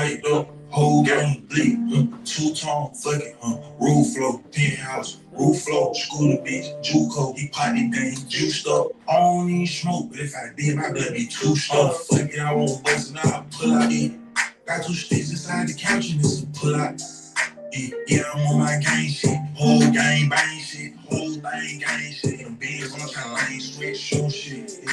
Piped up, whole gang bleak, two-tone, fuck it, roof flow, penthouse, roof flow, school bitch, Juco, he pot it down, he juiced up. I don't even smoke, but if I did, my blood be too stuffed. Fuck it, I won't bust it, now I pull out it. Got two sticks inside the couch and it's a pull out. Yeah, I'm on my gang shit, whole gang bang shit, whole thing gang shit. In Benz, I'm trying to lane switch, show shit.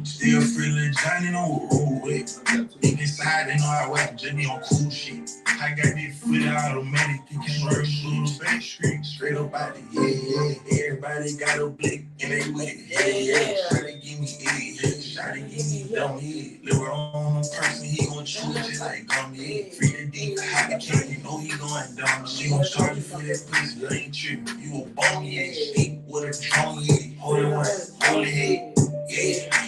Still feeling Johnny on roll with. Deep inside, they know I whack Jimmy on cool shit. I got this foot automatic, you can merge through the back street, straight up out the yeah. Everybody got a blick and they with it, yeah. Shawty give me head, shawty give me dumb head. Live on a person, he gon' chew it just like gummy. Free the deep, hot the cat, you know he going dumb. She gon' charge you for that pussy, you ain't trippin'. You a bummy ass stick with a drum head. Hold it one, hold it head, yeah.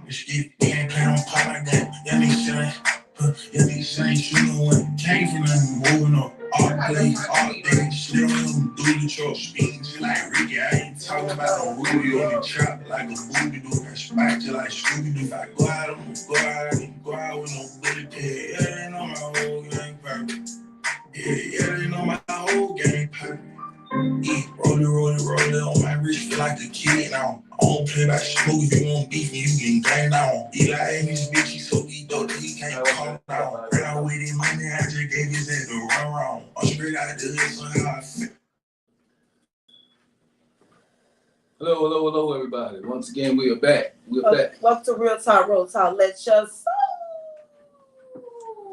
Let's get can't play on pop like that. Y'all niggas ain't shooting one. Came from nothing, moving up. All day, still do the truck. Speaking just like Ricky, I ain't talking about no Rudy on the trap like a booby do. Got spiked just like Scooby Doo. If I go out, I'm gonna go out. I can go out with no bullet pad. Yeah, they know my whole gang perfect. Yeah, they know my whole gang perfect. Yeah, roll it on my wrist, feel like a kid now. I don't play by smooth, if you want beef, you getting gang down. Eli ain't this bitch, he so geeked up that he can't calm down. Ran out with his money, I just gave his ass the run wrong. I'm straight out the hood, so how I feel. Hello, everybody. Once again, we are back. Welcome to Real Talk, Roll Talk. Let's just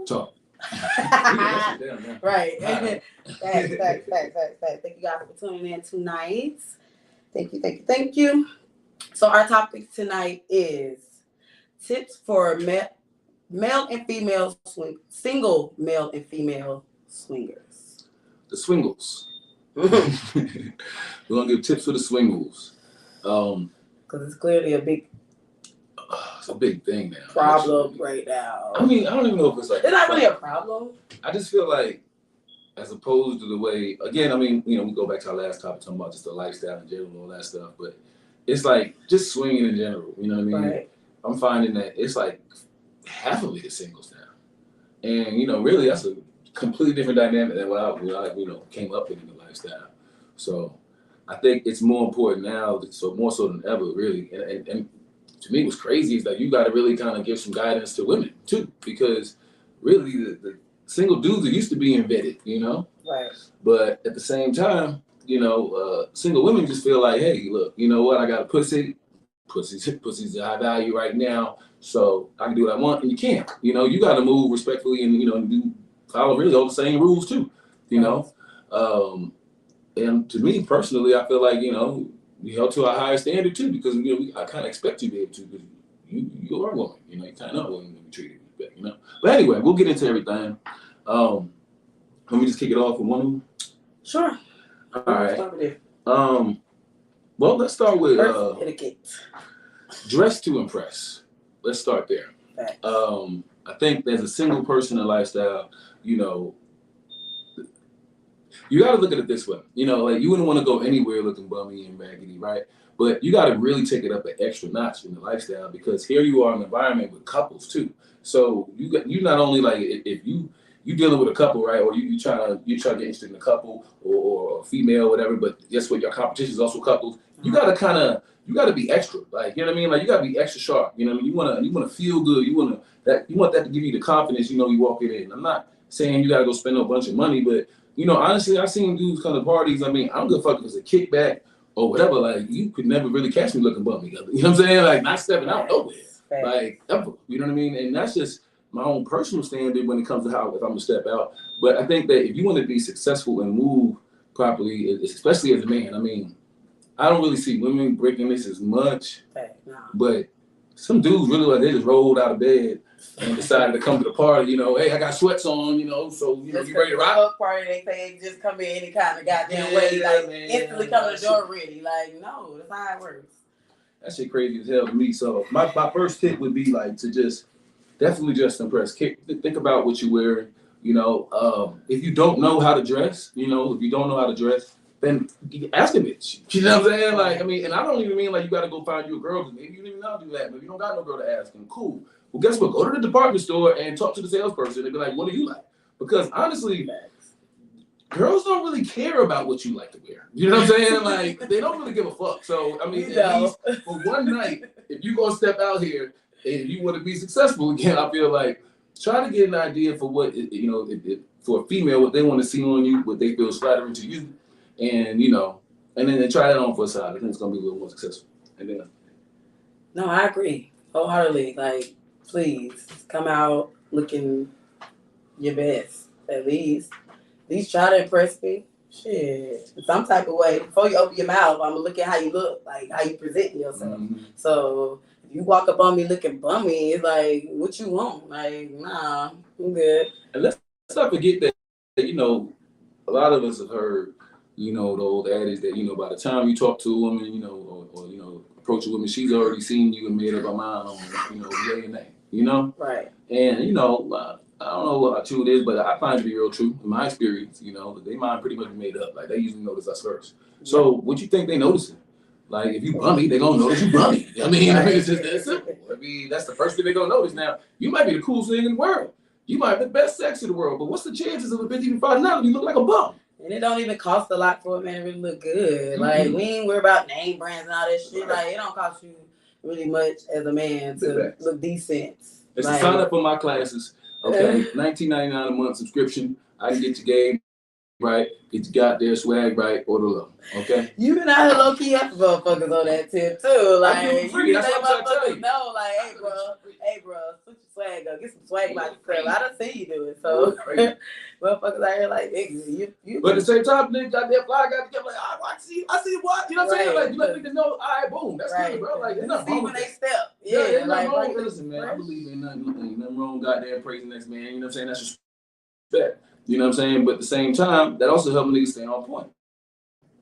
talk. Right. Facts. Thank you guys for tuning in tonight. Thank you. So our topic tonight is tips for male and female single male and female swingers. The swingles. We're gonna give tips for the swingles. Because it's clearly it's a big thing now. Problem right now. I mean, I don't even know if it's like it's not really a problem. I just feel like, as opposed to the way, again, I mean, you know, we go back to our last topic talking about just the lifestyle in general and all that stuff, but it's like just swinging in general. You know what I mean? Right. I'm finding that it's like half of it is singles now, and you know, really, that's a completely different dynamic than what I came up with in the lifestyle. So I think it's more important now, so more so than ever, really. And to me, what's crazy is that you got to really kind of give some guidance to women too, because really the single dudes are used to being vetted, you know. Right. But at the same time, you know, single women just feel like, hey, look, you know what? I got a pussy. Pussy's a high value right now, so I can do what I want, and you can't. You know, you got to move respectfully and do follow really all the same rules too. You know. And to me personally, I feel like, you know, we held to a higher standard too, because, you know, I kind of expect you to be able to, because you are a woman, you know, you kind of know women to be treated with respect, you know. But anyway, we'll get into everything. Let me just kick it off with one of them. Sure. All right. Well, let's start with dress to impress. Let's start there. I think there's a single person in lifestyle, you know, you got to look at it this way. You know, like you wouldn't want to go anywhere looking bummy and raggedy, right? But you got to really take it up an extra notch in the lifestyle, because here you are in an environment with couples too. So you not only like if you dealing with a couple, right? Or you try to get interested in a couple or a female, whatever. But guess what? Your competition is also couples. You got to be extra, like, you know what I mean? Like you got to be extra sharp. You know what I mean? You want to feel good. You want that to give you the confidence. You know, you walk in. I'm not saying you got to go spend a bunch of money, but you know, honestly, I've seen dudes come to parties. I mean, I don't give a fuck if it's a kickback or whatever. Like, you could never really catch me looking bummy. You know what I'm saying? Like, not stepping out nowhere. Like, ever. You know what I mean? And that's just my own personal standard when it comes to how, if I'm going to step out. But I think that if you want to be successful and move properly, especially as a man, I mean, I don't really see women breaking this as much. But some dudes really, like, they just rolled out of bed and decided to come to the party, you know, hey, I got sweats on, you know, so, you know, you ready to rock? Party, they say just come in any kind of goddamn way, like, man, instantly come to the door ready. Like, no, that's not how it works. That shit crazy as hell to me. So my first tip would be, like, to just definitely just impress. Think about what you're wearing, you know. If you don't know how to dress, then ask a bitch. You know what I'm saying? Like, I mean, and I don't even mean like you got to go find you a girl, because maybe you don't even know how to do that. Maybe you don't got no girl to ask them. Cool. Well, guess what? Go to the department store and talk to the salesperson and be like, what do you like? Because honestly, girls don't really care about what you like to wear. You know what I'm saying? Like, they don't really give a fuck. So, I mean, at least for one night, if you're going to step out here and you want to be successful again, I feel like try to get an idea for what, you know, for a female, what they want to see on you, what they feel is flattering to you. And, you know, and then they try that on for a side. I think it's going to be a little more successful. And then, No, I agree wholeheartedly. Like, please come out looking your best, at least. At least try to impress me. Shit. In some type of way. Before you open your mouth, I'm going to look at how you look, like how you present yourself. mm-hmm. So if you walk up on me looking bummy, it's like, what you want? Like, nah, I'm good. And let's not forget that, you know, a lot of us have heard, you know, the old adage that, you know, by the time you talk to a woman, you know, or you know, approach a woman, she's already seen you and made up her mind on, you know, yay and nay, you know? Right. And, you know, I don't know how true it is, but I find it to be real true. In my experience, you know, they mind pretty much made up. Like, they usually notice us first. So what you think they noticing? Like, if you bummy, they gonna notice you bummy. I mean, it's just that simple. I mean, that's the first thing they gonna notice. Now, you might be the coolest thing in the world. You might have the best sex in the world, but what's the chances of a bitch even finding out if you look like a bum? And it don't even cost a lot for a man to really look good. Like, we ain't worried about name brands and all that shit. Like, it don't cost you really much as a man to look decent. It's like, to sign up for my classes. Okay, $19.99 a month subscription. I can get your game right, get your goddamn swag right, order low. Okay. You been out here low key after motherfuckers on that tip too. Like, free. That's let what I'm trying to tell you. know, like, hey bro, switch your swag up, get some swag about yourself. I done see you do it, so motherfuckers out here like, you. But at the same time, nigga got that fly, got to like, oh, I see what, you know what I'm saying? Like, you let niggas know, all right, boom, that's good, bro. Like, there's nothing wrong with they that. step. Yeah, like, wrong. Listen, man, I believe in nothing wrong, goddamn praising next man. You know what I'm saying? That's respect. You know what I'm saying? But at the same time, that also helps niggas stay on point.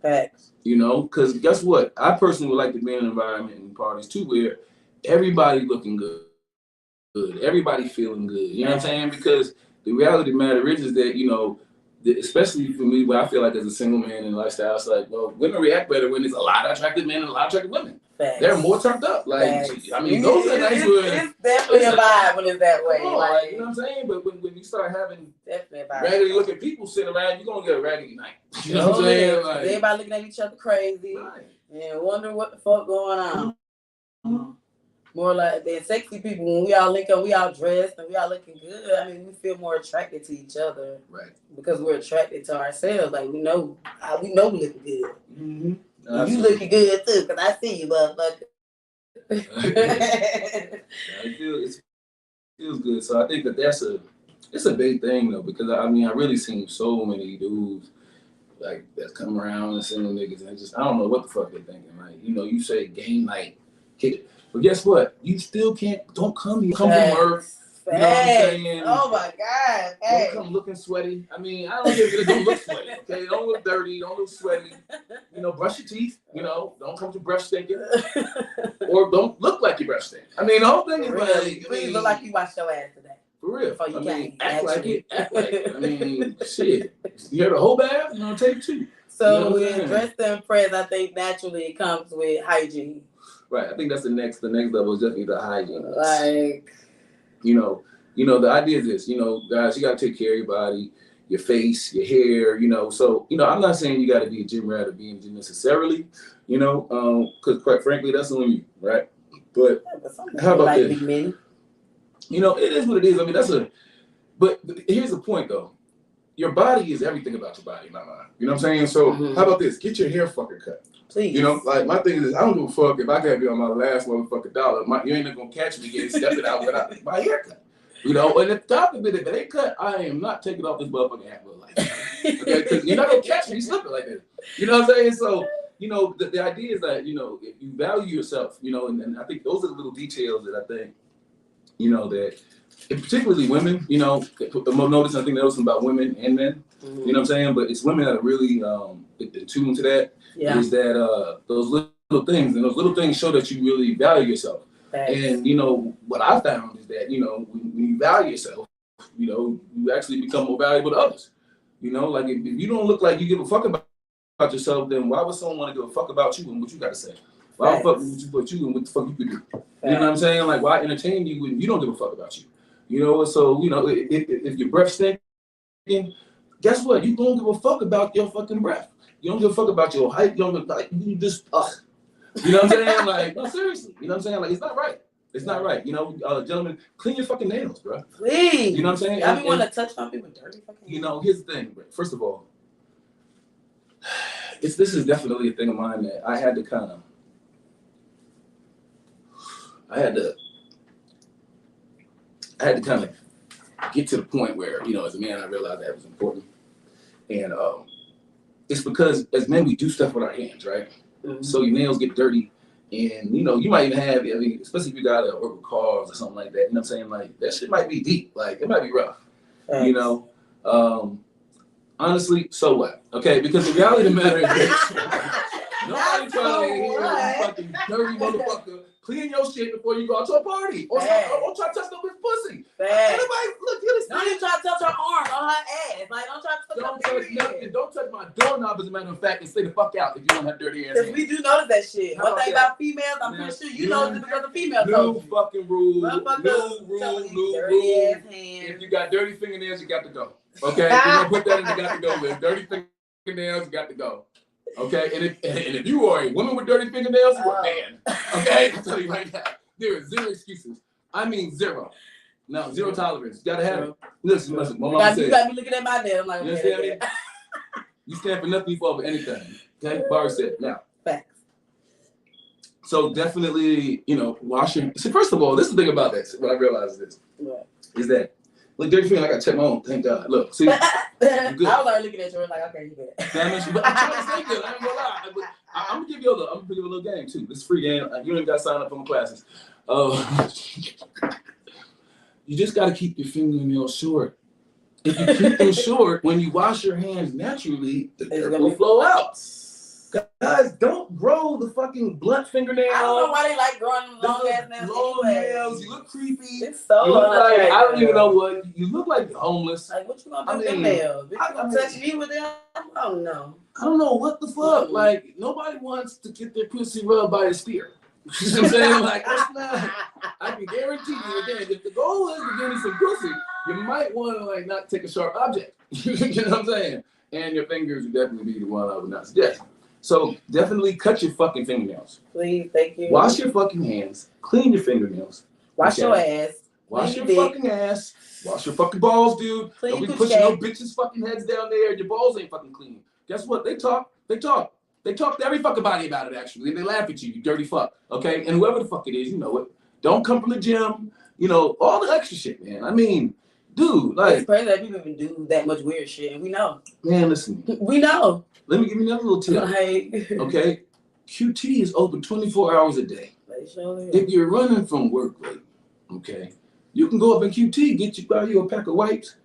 Facts. You know, because guess what? I personally would like to be in an environment and parties too where everybody looking good, everybody feeling good. You know what I'm saying? Because the reality of the matter is that, you know, especially for me, where I feel like as a single man in lifestyle, it's like, well, women react better when there's a lot of attractive men and a lot of attractive women. Facts. They're more turned up. Like, Facts. I mean, those are nice words. It's definitely a vibe when it's that way. Like, you know what I'm saying? But when you start having raggedy looking people sitting around, you're going to get a raggedy night. You know what I'm saying? Like, everybody looking at each other crazy and wondering what the fuck going on. Mm-hmm. More like than sexy people, when we all link up, we all dressed and we all looking good. I mean, we feel more attracted to each other, right? Because we're attracted to ourselves. Like, we know we looking good. Mm-hmm. You looking good too, cause I see you, motherfucker. It feels good. So I think it's a big thing though, because I mean, I really seen so many dudes like that come around and single niggas, and I don't know what the fuck they're thinking. Like, you know, you say game night, hit it. But guess what? You still don't come here. Come from work. You know what I'm saying? Oh my God. Don't come looking sweaty. I mean, I don't care if it don't look sweaty. Okay, don't look dirty. Don't look sweaty. You know, brush your teeth. You know, don't come to brush stinking. Or don't look like you brush stinking. I mean, the whole thing is like, please look like you washed your ass today. For real. I mean, act like it. I mean, shit. You hear the whole bath? You know, take two. So with dress to impress, I think naturally it comes with hygiene. Right. I think that's the next level is definitely the hygiene. Like, you know, the idea is this, you know, guys, you got to take care of your body, your face, your hair, you know. So, you know, I'm not saying you got to be a gym rat or be in the gym necessarily, you know, because quite frankly, that's on you, right? But how about this? You know, it is what it is. I mean, but here's the point though. Your body is everything about your body in my mind. You know what I'm saying? So how about this? Get your hair fucking cut. Please. You know, like my thing is, I don't give a fuck if I gotta be on my last motherfucking dollar. You ain't gonna catch me getting stepping out without my haircut. You know, and if God forbid if it ain't cut, I am not taking off this motherfucking hat for life. Okay, because you're not gonna catch me slipping like this. You know what I'm saying? So, you know, the idea is that, you know, if you value yourself, you know, and I think those are the little details that I think, you know, that particularly women, you know, notice I think that was about women and men. You know what I'm saying? But it's women that are really in tune to that. Yeah. Is that those little things, and those little things show that you really value yourself. Thanks. And you know what I found is that, you know, when you value yourself, you know, you actually become more valuable to others. You know, like if you don't look like you give a fuck about about yourself, then why would someone want to give a fuck about you and what you got to say? Why the fuck would you put you and what the fuck you could do? You know what I'm saying? Like, why entertain you when you don't give a fuck about you? You know, so, you know, if your breath stinking, guess what? You don't give a fuck about your fucking breath. You don't give a fuck about your height. You don't like, you just, You know what I'm saying? Like, no, seriously. You know what I'm saying? Like, it's not right. It's not right. You know, gentlemen, clean your fucking nails, bro. Please. You know what I'm saying? I be want to touch on people dirty fucking nails. You know, here's the thing. First of all, this is definitely a thing of mine that I had to kind of, get to the point where, you know, as a man, I realized that was important. And it's because as men, we do stuff with our hands, right? Mm-hmm. So your nails get dirty. And, you know, you might even have, I mean, especially if you got to work with cars or something like that, you know what I'm saying? Like, that shit might be deep. Like, it might be rough. Thanks. You know? Honestly, so what? Okay, because the reality of the matter is this. Nobody trying to hear you fucking dirty motherfucker clean your shit before you go out to a party. Or try to touch no bitch pussy. Anybody, look, you don't even try to touch her arm on her ass. Like, don't try to touch nothing. Don't touch my doorknob, as a matter of fact, and stay the fuck out if you don't have dirty ass. Because we do notice that shit. One thing about females, I'm pretty sure you know this because of females. New fucking rule. New rule. If you got dirty fingernails, you got to go. Okay? You're going to put that in the got to go list. Dirty fingernails, you got to go. Okay, and if you are a woman with dirty fingernails, you're a man. Okay, I'll tell you right now. There is zero excuses. I mean zero. No, zero tolerance. You gotta have it. Listen. My mama said. You got me looking at my dad. I'm like, you understand me? You stand for nothing, you fall for anything. Okay, Bar said. Now. Facts. So definitely, you know, washing. See, first of all, this is the thing about that. What I realized is that. Look, dirty finger, I gotta check my own. Thank God. Look, see, I was already looking at you. Like, okay, you good. But I'm trying to stay good. I ain't gonna lie. I'm gonna give you a little game too. This free game. You ain't got to sign up for my classes. You just gotta keep your fingernails short. If you keep them short, when you wash your hands naturally, the dirt will flow out. Guys, don't grow the fucking blunt fingernails. I don't know why they like growing long ass nails. Long nails. You look creepy. It's so you look like, I don't even know what. You look like you're homeless. Like, what you gonna do with them nails? You gonna touch me with them? I don't know. I don't know what the fuck. Like, nobody wants to get their pussy rubbed by a spear. You know what I'm saying? Like, that's not. I can guarantee you again, if the goal is to get me some pussy, you might want to like not take a sharp object. You know what I'm saying? And your fingers would definitely be the one I would not suggest. So definitely cut your fucking fingernails. Please, thank you. Wash your fucking hands. Clean your fingernails. Wash your ass. Wash your fucking ass. Wash your fucking balls, dude. Don't be pushing no bitches' fucking heads down there. Your balls ain't fucking clean. Guess what? They talk to every fucking body about it, actually. They laugh at you, you dirty fuck. Okay? And whoever the fuck it is, you know it. Don't come from the gym. You know, all the extra shit, man. I mean, dude, like. It's crazy that people even do that much weird shit, and we know. Man, listen. We know. Let me give you another little tip. Okay? QT is open 24 hours a day. If you're running from work late, okay, you can go up in QT, buy you a pack of wipes,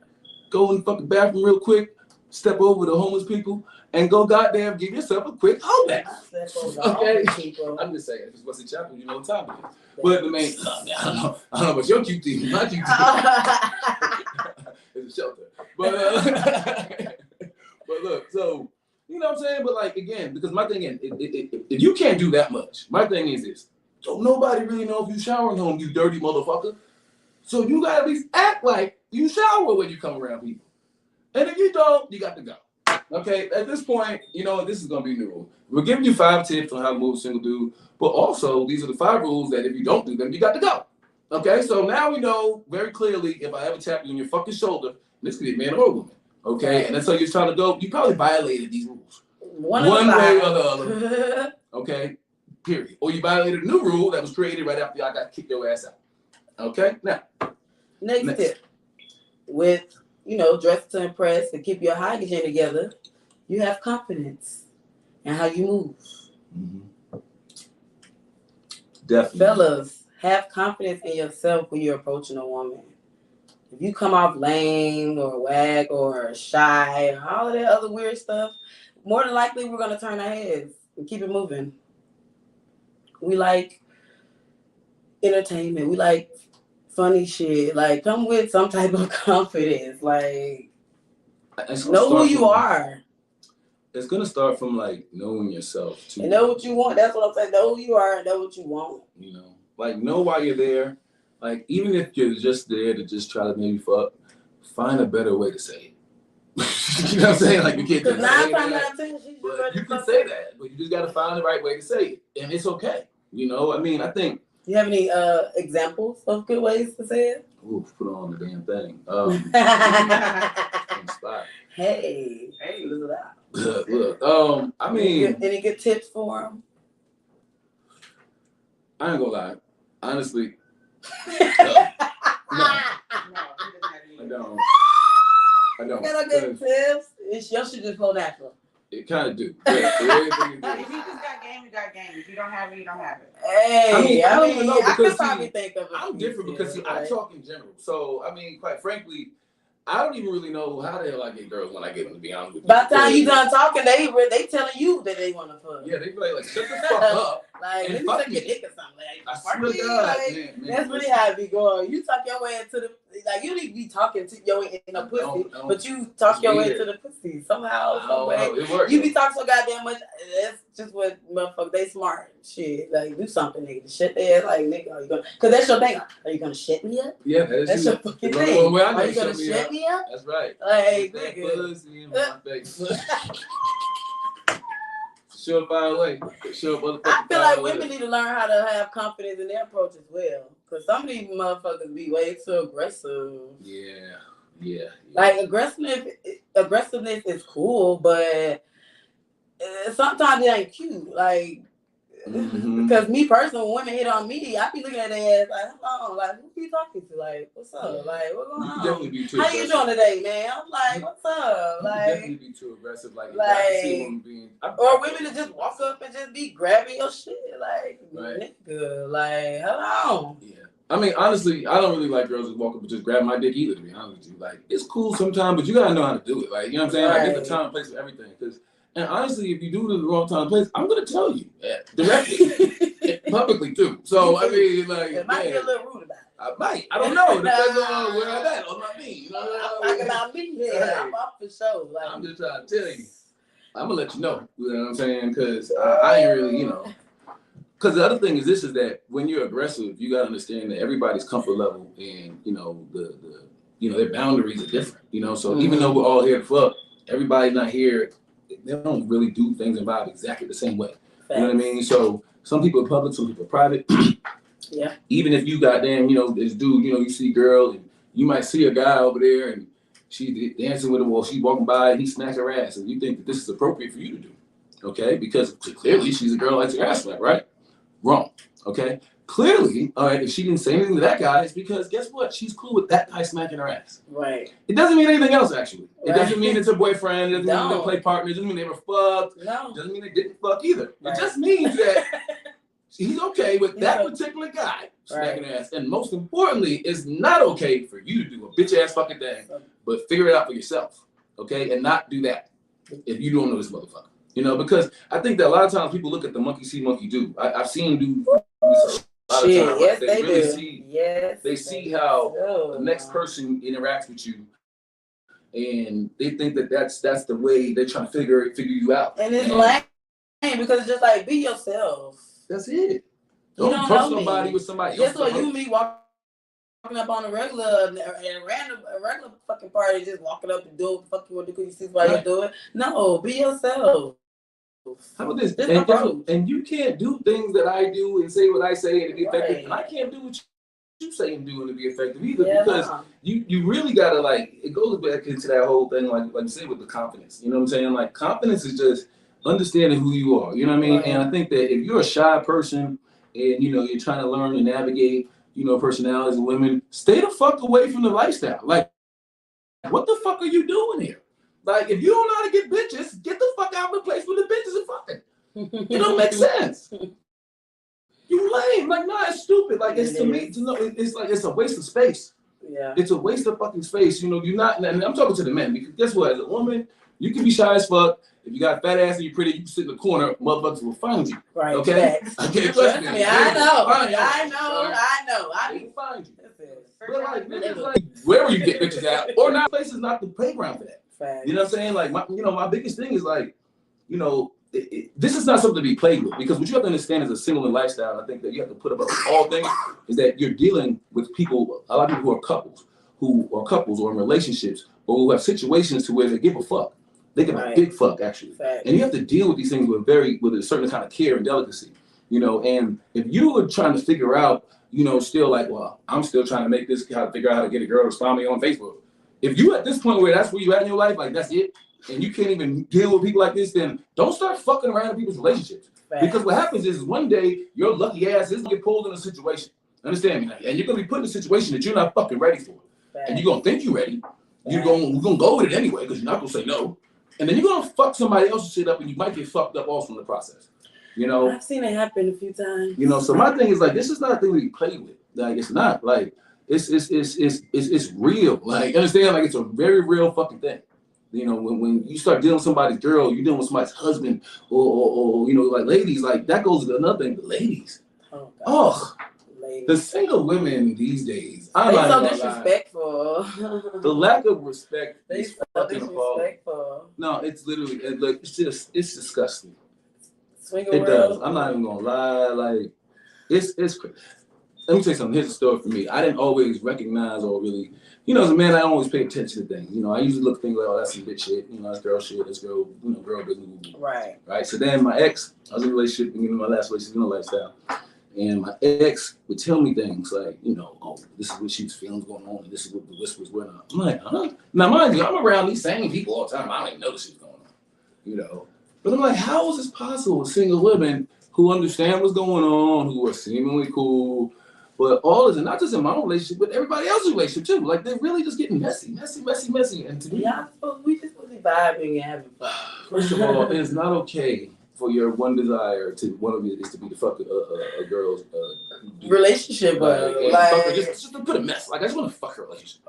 go in the fucking bathroom real quick, step over the homeless people, and go goddamn give yourself a quick hold back. Okay? I'm just saying, if it's Wesley Chapel, you know what time it is. But the main, I don't know about your QT. My QT is a shelter. But look, so, you know what I'm saying? But like, again, because my thing is, if you can't do that much, my thing is this. Don't nobody really know if you showering home, you dirty motherfucker. So you gotta at least act like you shower when you come around people. And if you don't, you got to go. Okay, at this point, you know, this is gonna be a new rule. We're giving you 5 tips on how to move a single dude, but also these are the 5 rules that if you don't do them, you got to go. Okay, so now we know very clearly if I ever tap you on your fucking shoulder, this could be a man or a woman. Okay, and that's how you're trying to go. You probably violated these rules. One way or the other. Okay, period. Or you violated a new rule that was created right after I got kicked your ass out. Okay, now. Next tip. With, you know, dress to impress and keep your hygiene together, you have confidence in how you move. Mm-hmm. Definitely. Fellas, have confidence in yourself when you're approaching a woman. If you come off lame or wag or shy or all of that other weird stuff, more than likely we're going to turn our heads and keep it moving. We like entertainment. We like funny shit. Like, come with some type of confidence. Like, know who you are. it's gonna start from like knowing yourself too. And know what you want. That's what I'm saying. Know who you are and know what you want. You know, like know why you're there. Like even if you're just there to just try to maybe fuck, find a better way to say it. You know what I'm saying? Like you can't just say that. But you can say that, but you just gotta find the right way to say it, and it's okay. You know, I mean, I think. You have any examples of good ways to say it? Ooh, put on the damn thing. Hey, look. I mean, any good tips for him? I ain't gonna lie. Honestly, I don't. got good tips. Y'all should just go natural. It kind of do. Yeah, everything you do. If you just got game, you got game. If you don't have it, you don't have it. Hey, I don't even know I because could probably think of it. I'm different because I talk in general. So I mean, quite frankly, I don't even really know how the hell I get girls when I get them. To be honest with you. By the time you done talking, they telling you that they want to fuck. Yeah, they be like shut the fuck up. Like, let me suck your dick or something. Like, I swear to God, man, that's really how it be going. You talk your way into the, like, you need to be talking to your way in the pussy, but you talk your way into the pussy somehow, some way. It works. You be talking so goddamn much. That's just what motherfuckers, they smart. Shit, like, do something, nigga. Shit there, like, nigga, are you gonna, because that's your thing. Are you gonna shut me up? Yeah, that's your fucking thing. Are you gonna shut me up? That's right. Like, nigga. Pussy in my face. Surefire way. I feel like women need to learn how to have confidence in their approach as well. Because some of these motherfuckers be way too aggressive. Yeah. Like, aggressiveness is cool, but sometimes it ain't cute. Like, because me personally, when women hit on me, I be looking at their ass like, hold on, like, who you talking to? Like, what's up? Like, what's going on? Definitely be too How aggressive. you doing today, man? I'm like, what's up? Like, definitely be too aggressive. Like I see women being, or women to just walk up and just be grabbing your shit. Like, nigga, like, hold on. Yeah. I mean, honestly, I don't really like girls who walk up and just grab my dick either, to be honest with you. Like, it's cool sometimes, but you gotta know how to do it. Like, you know what I'm saying? Like, there's a time and place for everything. And honestly, if you do it in the wrong time and place, I'm gonna tell you directly, publicly too. So I mean, like, it might be a little rude about it. I might. I don't know. Depends on where I'm at on my feet. You know what I mean? Talking about me, yeah, I'm up for sure. Like, I'm just trying to tell you. I'm gonna let you know. You know what I'm saying? Because I ain't really, you know. Because the other thing is this: is that when you're aggressive, you gotta understand that everybody's comfort level and you know their boundaries are different. You know, so even though we're all here to fuck, everybody's not here. They don't really do things and vibe exactly the same way. You know what I mean? So some people are public, some people are private. Yeah. Even if you goddamn, you know, this dude, you know, you see a girl and you might see a guy over there and she's dancing with him while she's walking by and he smacks her ass and you think that this is appropriate for you to do. Okay? Because clearly she's a girl who likes her ass slapped, right? Wrong. Okay? Clearly, all right, if she didn't say anything to that guy, it's because guess what? She's cool with that guy smacking her ass. Right. It doesn't mean anything else, actually. It doesn't mean it's a boyfriend. It doesn't mean they play partners. It doesn't mean they were fucked. No. It doesn't mean they didn't fuck either. Right. It just means that he's okay with that particular guy smacking her ass. And most importantly, it's not okay for you to do a bitch-ass fucking thing, but figure it out for yourself, okay? And not do that if you don't know this motherfucker. You know, because I think that a lot of times people look at the monkey see, monkey do. I've seen them do research. Shit, yes, they really do. They see how the next person interacts with you, and they think that that's the way they're trying to figure you out. And it's lame because it's just like be yourself. That's it. Don't touch somebody with somebody else. Just so you and me walking up on a regular fucking party, just walking up and doing what the fuck you want to do because you see why you do it. No, be yourself. How about this? And you can't do things that I do and say what I say and to be effective. And I can't do what you say and do and to be effective either because you really gotta it goes back into that whole thing like you say with the confidence. You know what I'm saying? Like confidence is just understanding who you are. You know what I mean? Right. And I think that if you're a shy person and you know you're trying to learn and navigate, you know, personalities of women, stay the fuck away from the lifestyle. Like, what the fuck are you doing here? Like, if you don't know how to get bitches, get the fuck out of the place where the bitches are fucking. It don't make sense. You lame. Like, nah, it's stupid. Like, it's to me, to know, it's like, it's a waste of space. Yeah. It's a waste of fucking space. You know, you're not, and I'm talking to the men, because guess what? As a woman, you can be shy as fuck. If you got a fat ass and you're pretty, you can sit in the corner, motherfuckers will find you. Right. Okay? Okay, trust me. I know. I can find you. But like, wherever you get bitches at, or not, place is not the playground for that. You know what I'm saying? Like, my biggest thing is like, you know, this is not something to be played with, because what you have to understand as a single lifestyle, and I think that you have to put above all things, is that you're dealing with people, a lot of people who are couples or in relationships, or who have situations to where they give a fuck. They give a big fuck, actually. And you have to deal with these things with a certain kind of care and delicacy, you know. And if you were trying to figure out, you know, still like, well, I'm still trying to make this, how to figure out how to get a girl to respond to me on Facebook. If you at this point where that's where you at in your life, like that's it, and you can't even deal with people like this, then don't start fucking around in people's relationships. Because what happens is one day your lucky ass is gonna get pulled in a situation. Understand me? And you're gonna be put in a situation that you're not fucking ready for. And you're gonna think you're ready. You're gonna go with it anyway, because you're not gonna say no. And then you're gonna fuck somebody else's shit up, and you might get fucked up also in the process. You know, I've seen it happen a few times. You know, so my thing is like, this is not a thing we play with. Like, it's not like it's real. Like, understand? Like, it's a very real fucking thing. You know, when you start dealing with somebody's girl, you're dealing with somebody's husband, or you know, like ladies, like that goes to another thing. The ladies, the single women these days, I'm they not so gonna disrespectful. The lack of respect They is so fucking appalling. disrespectful. No, it's literally like it's disgusting. Swing It around. does. I'm not even gonna lie. Like it's crazy. Let me tell you something. Here's a story for me. I didn't always recognize or really, you know, as a man, I always pay attention to things. You know, I usually look at things like, oh, that's some bitch shit. You know, that's girl shit. That's girl, you know, girl business. Right. Right. So then my ex, I was in a relationship, you know, my last relationship in a lifestyle. And my ex would tell me things like, you know, oh, this is what she was feeling going on, and this is what the whispers went on. I'm like, huh? Now, mind you, I'm around these same people all the time. I don't even know this shit's going on, you know. But I'm like, how is this possible with single women who understand what's going on, who are seemingly cool, but all is, and not just in my relationship, but everybody else's relationship too. Like, they're really just getting messy. And to me, we just really vibing and having fun. First of all, it is not okay for your one desire to one of you is to be to fuck a girl's relationship, like just to put a mess. Like, I just want to fuck her relationship.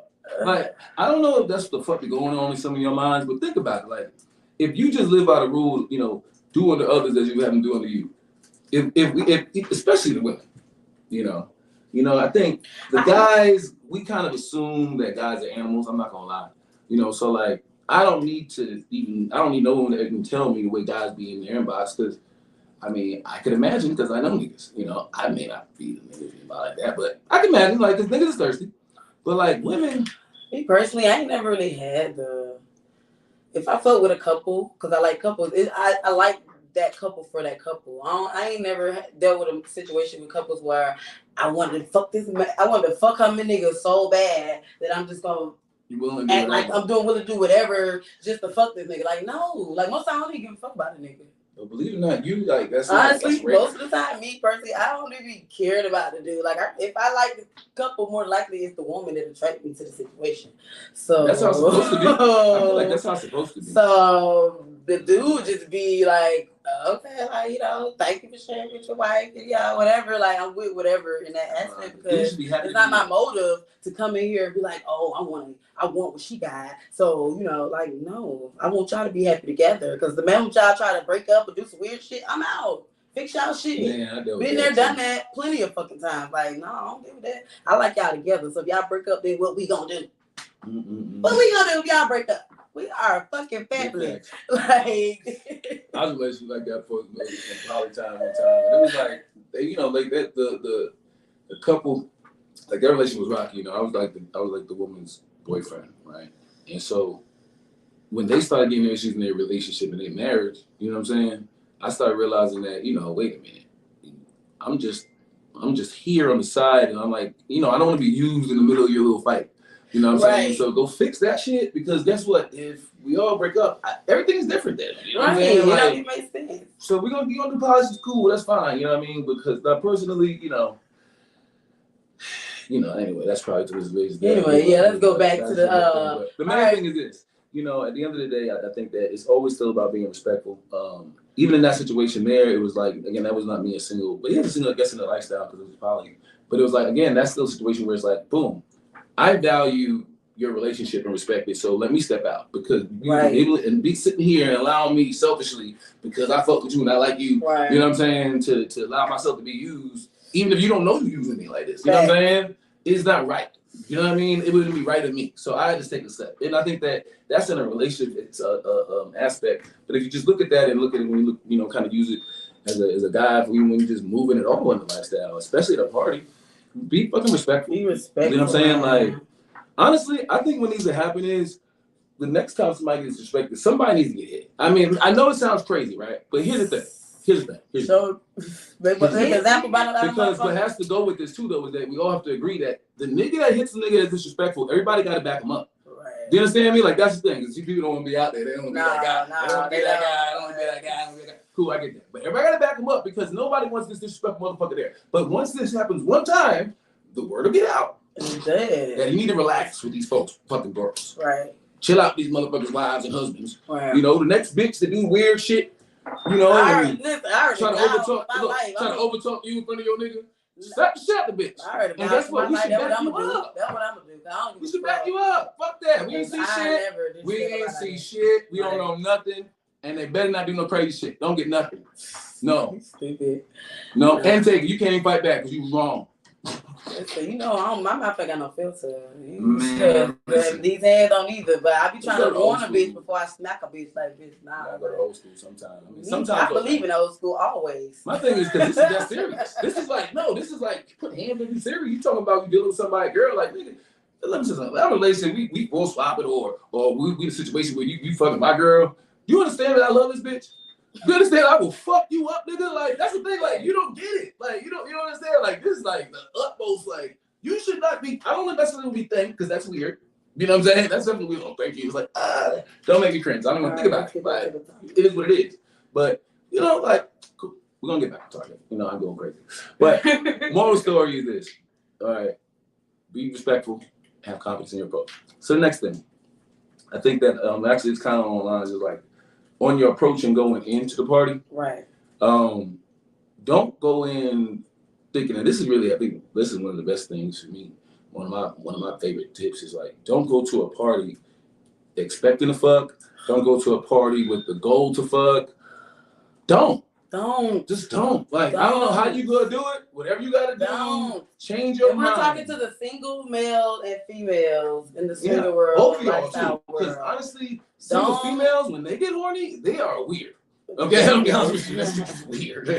Like, I don't know if that's what the fuck is going on in some of your minds, but think about it. Like, if you just live by the rules, you know, do unto others as you have them do unto you. If especially the women, you know, I think the guys, we kind of assume that guys are animals. I'm not gonna lie, you know. So like, I don't need no one that can tell me the way guys be in their inbox, because I mean, I could imagine, because I know niggas, you know, I may not be the niggas about like that, but I can imagine, like, because niggas is thirsty. But like women, me personally, I ain't never really had if I fuck with a couple, because I like couples, I like that couple for that couple. I ain't never dealt with a situation with couples where I wanted to fuck her nigga so bad that I'm just gonna act like I'm willing to do whatever just to fuck this nigga. Like, no, like most times I don't even give a fuck about a nigga. But believe it or not, you like that's honestly that's most of the time. Me personally, I don't even cared about the dude. Like, if I like the couple, more likely it's the woman that attracted me to the situation. So that's how it's supposed to be. I feel like that's how it's supposed to be. So the dude just be like, okay, like, you know, thank you for sharing with your wife, yeah, whatever. Like, I'm with whatever in that aspect, because it's not my motive to come in here and be like, oh, I want what she got. So, you know, like, no, I want y'all to be happy together. Because the moment y'all try to break up or do some weird shit, I'm out. Fix y'all shit. Man, I know. Been there, done that plenty of fucking times. Like, no, I don't give a that. I like y'all together. So if y'all break up, then what we gonna do? What we gonna do if y'all break up? We are a fucking family. Like, I was in a relationship like that for poly time one time. And it was like, you know, like that the couple, like their relationship was rocky. You know, I was like the woman's boyfriend, right? And so when they started getting issues in their relationship and their marriage, you know what I'm saying? I started realizing that, you know, wait a minute, I'm just here on the side, and I'm like, you know, I don't want to be used in the middle of your little fight. You know what I'm saying? So go fix that shit, because guess what? If we all break up, everything's different then. You know what I'm saying? Like, it makes sense. So we're gonna do policies, cool, that's fine, you know what I mean? Because personally, you know, anyway, that's probably to his ways. Anyway, yeah, let's go back to the main thing is this. You know, at the end of the day, I think that it's always still about being respectful. Even in that situation there, it was like, again, that was not me a single, but he was a single, I guess, in the lifestyle because it was poly. But it was like, again, that's still a situation where it's like, boom, I value your relationship and respect it, so let me step out, because you can be able and be sitting here and allow me selfishly, because I fuck with you and I like you, you know what I'm saying, to allow myself to be used, even if you don't know you're using me like this, you know what I'm saying? is not right. You know what I mean? It wouldn't be right of me. So I had to take a step. And I think that that's in a relationship it's aspect. But if you just look at that and look at it when you look, you know, kind of use it as a guy for when you're just moving it all in the lifestyle, especially at a party, be fucking respectful. Be respectful. You know what I'm saying? Like, honestly, I think what needs to happen is the next time somebody gets disrespected, somebody needs to get hit. I mean, I know it sounds crazy, right? But here's the thing. So, because what has to go with this too, though, is that we all have to agree that the nigga that hits the nigga that's disrespectful, everybody got to back him up. Right. Do you understand me? Like, that's the thing. Because people don't want to be out there. They don't want to be that guy. Nah, they don't want to be that guy. They don't want to be that guy. Cool, I get that. But everybody got to back him up because nobody wants this disrespectful motherfucker there. But once this happens one time, the word will get out. That you need to relax with these folks, fucking girls. Right. Chill out these motherfuckers' wives and husbands. Right. You know, the next bitch that do weird shit. You know, I already trying to overtalk you in front of your nigga. Shut the bitch. And guess what? We should back you up. That's what I'm gonna do. We should back you up. Fuck that. We ain't see shit. We ain't see shit. We don't know nothing. And they better not do no crazy shit. Don't get nothing. No. Stupid. No. And take it. You can't even fight back because you was wrong. So, you know, my mouth ain't got no filter. Man. These hands don't either, but I be trying to warn a bitch before I smack a bitch like bitch. Nah. I go to old school sometimes. I mean, sometimes I believe in old school always. My thing is because this is that serious. This is like put hands in serious. You talking about you dealing with somebody, girl, like nigga. Let me say something. That relationship, we will swap it or we in a situation where you fucking my girl. You understand that I love this bitch? You understand? I will fuck you up, nigga. Like that's the thing. Like you don't get it. Like you don't understand. Like this is like the utmost. Like you should not be. I don't necessarily be thanked because that's weird. You know what I'm saying? That's something we don't thank you. It's like don't make me cringe. I don't even think about it. Like, it is what it is. But you know, like cool. We're gonna get back to talking. You know, I'm going crazy. But moral story is this. All right, be respectful. Have confidence in your approach. So the next thing, I think that actually it's kind of on lines of like. On your approach and going into the party, right? Don't go in thinking, and this is really, I think, this is one of the best things for me. One of my favorite tips is like, don't go to a party expecting to fuck. Don't go to a party with the goal to fuck. Don't. Just don't. Like, I don't know how you gonna do it. Whatever you gotta do, change your mind. We're talking to the single male and females in the single world. Both of y'all too. Because honestly, single females, when they get horny, they are weird. Okay, I'll be honest with you, that's just weird.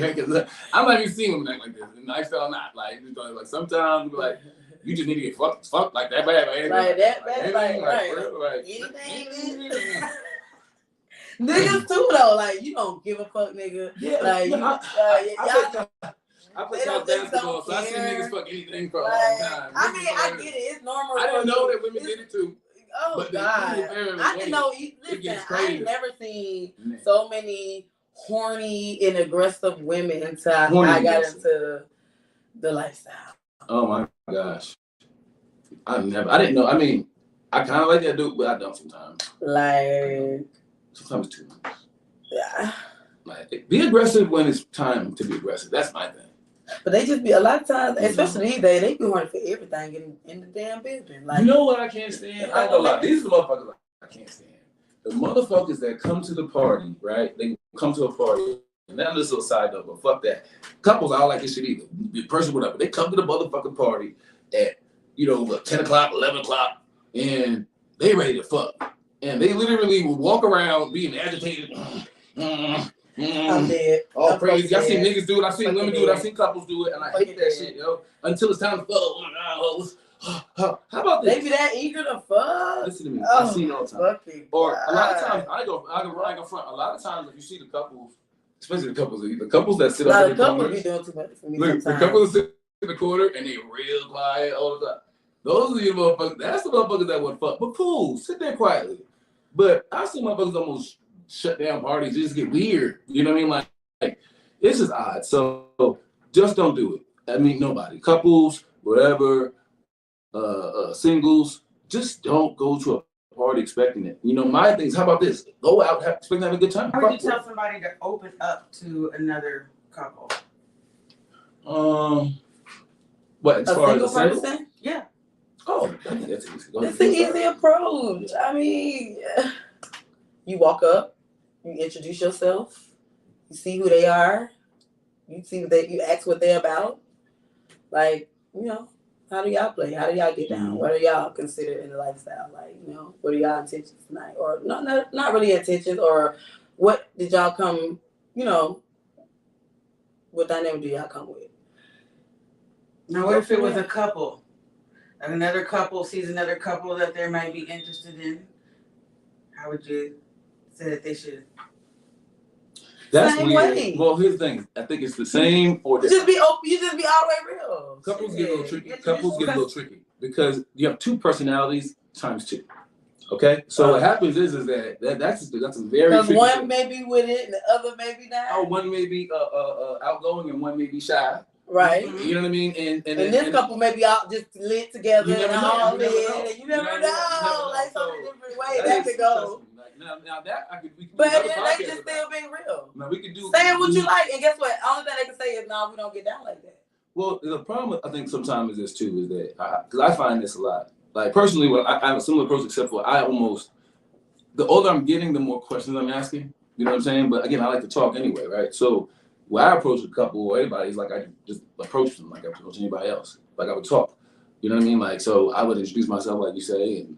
I'm not even seeing them act like this. And I feel not like sometimes we be like, you just need to get fucked like that bad, man. Like that bad, like anything. Niggas too though, like you don't give a fuck, nigga. Yeah, like I play college basketball, so I see niggas fuck anything for a long time. I mean, I get it. It's normal. I didn't know that women did it too. Oh but God! I didn't know. Listen, I ain't never seen so many horny and aggressive women until I got into the lifestyle. Oh my gosh! I didn't know. I mean, I kind of like that dude, but I don't sometimes. Like. Sometimes too much. Yeah. Like, be aggressive when it's time to be aggressive. That's my thing. But they just be a lot of times, especially these days, they be horny for everything in the damn business. Like, you know what I can't stand? I ain't gonna lie. These are the motherfuckers I can't stand. The motherfuckers that come to the party, right? They come to a party. And now this little side note, but fuck that. Couples, I don't like this shit either. The person, whatever. They come to the motherfucking party at 10 o'clock, 11 o'clock, and they ready to fuck. And they literally will walk around being agitated. I'm dead. All crazy. I seen niggas do it. I seen women do it. I seen couples do it. And I hate that shit, yo. Until it's time to fuck. Oh my God. How about this? They be that eager to fuck? Listen to me. I see it all the time. Or a lot of times, I go front. A lot of times, if you see the couples, especially the couples that sit up in the corner. Be doing too much for me. Look, the couples that sit in the corner and they real quiet all the time. Those are the motherfuckers. That's the motherfuckers that would fuck. But cool, sit there quietly. But I see motherfuckers almost shut down parties. Just get weird. You know what I mean? Like it's just odd. So just don't do it. I mean, nobody. Couples, whatever, singles, just don't go to a party expecting it. You know, my thing is, how about this? Go out, expect to have a good time. Or would you tell somebody to open up to another couple? What, as far as a single person? Yeah. Oh, I think that's easy. It's an easy approach. I mean, you walk up, you introduce yourself, you see who they are, you ask what they're about. Like, How do y'all play? How do y'all get down? Mhm. What are y'all considered in the lifestyle? Like, what are y'all intentions tonight? Or not really intentions, or what did y'all come, what dynamic do y'all come with? Now, what if it was a couple? And another couple sees another couple that they might be interested in? How would you say that they should? That's Same weird. way. Well, here's the thing. I think it's the same or You different. just be open. You just be all the way real. Couples get a little tricky. Yeah, Couples get a little tricky because you have two personalities times two. Okay, so what happens is that that's a very because tricky one thing. may be with it and the other may be not. Oh, one may be outgoing and one may be shy. Right. You know what I mean? And this couple may be all just lit together and all lit, and you never You never know. know. Like so So, many different ways that could go. Now that I could. We could But do another then they podcast just about. still being real. Now we could do Saying what you like, and guess what? Only thing they can say is, no, we don't get down like that. Well, the problem I think sometimes is this too, is that because I find this a lot. Like personally, when I have a similar approach, except for the older I'm getting, the more questions I'm asking. You know what I'm saying? But again, I like to talk anyway, right? So when I approach a couple or anybody, it's like I just approach them like I approach anybody else. Like I would talk. You know what I mean? Like so I would introduce myself like you say.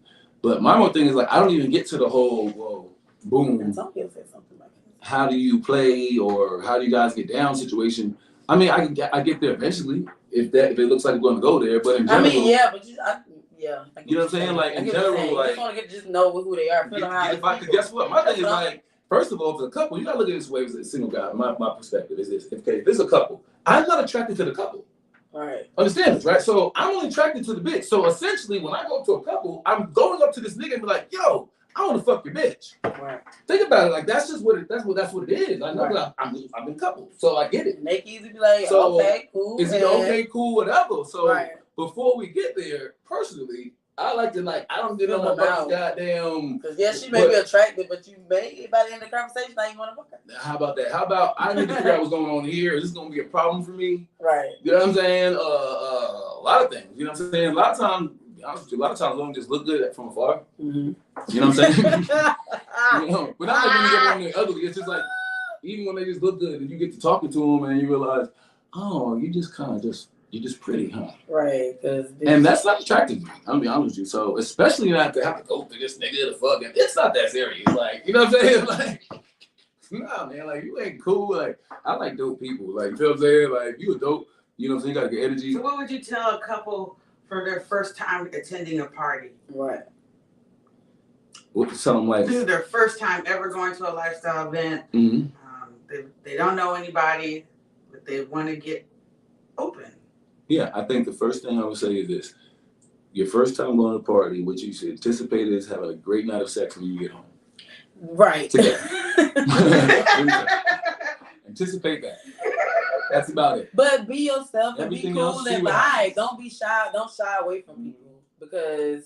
But my more thing is like I don't even get to the whole boom. Antonio said something like that. How do you play or how do you guys get down situation? I mean, I get there eventually if it looks like we're going to go there. But in general, I mean, yeah, but you know what I'm saying? Like in general, like you just want to just know who they are. Guess what? My thing is like, first of all, for the couple, you gotta look at this way as a single guy. My perspective is this: okay, if there's a couple, I'm not attracted to the couple. All right. Understand this, right? So I'm only attracted to the bitch. So essentially, when I go up to a couple, I'm going up to this nigga and be like, "Yo, I want to fuck your bitch." Right. Think about it. Like that's just what that's what it is. I know that I've been coupled, so I get it. Make it easy, be like, So, okay, cool. Is it okay, cool, whatever? So right. Before we get there, personally, I like to I don't get on my goddamn. Because yes, she may be attractive, but you may by the end of the conversation, now you want to fuck her. How about that? How about I need to figure out what's going on here? Is this going to be a problem for me? Right. You know what I'm saying? A lot of things. You know what I'm saying? A lot of times, women just look good from afar. Mm-hmm. You know what I'm saying? But not like when you get on there ugly. It's just like even when they just look good and you get to talking to them and you realize, oh, you just you're just pretty, huh? Right, and that's not attractive to me. I'm gonna be honest with you. So especially not to have to go through this nigga to fuck him. It's not that serious. Like, you know what I'm saying? Like, nah, man. Like, you ain't cool. Like, I like dope people. Like, you know what I'm saying? Like, you a dope. You know what I'm saying? You got good energy. So, what would you tell a couple for their first time attending a party? Right. What tell them like? This is their first time ever going to a lifestyle event. Mm-hmm. They don't know anybody, but they want to get open. Yeah, I think the first thing I would say is this. Your first time going to a party, what you should anticipate is having a great night of sex when you get home. Right. Anticipate that. That's about it. But be yourself and Everything be cool and vibe. Don't be shy. Don't shy away from people because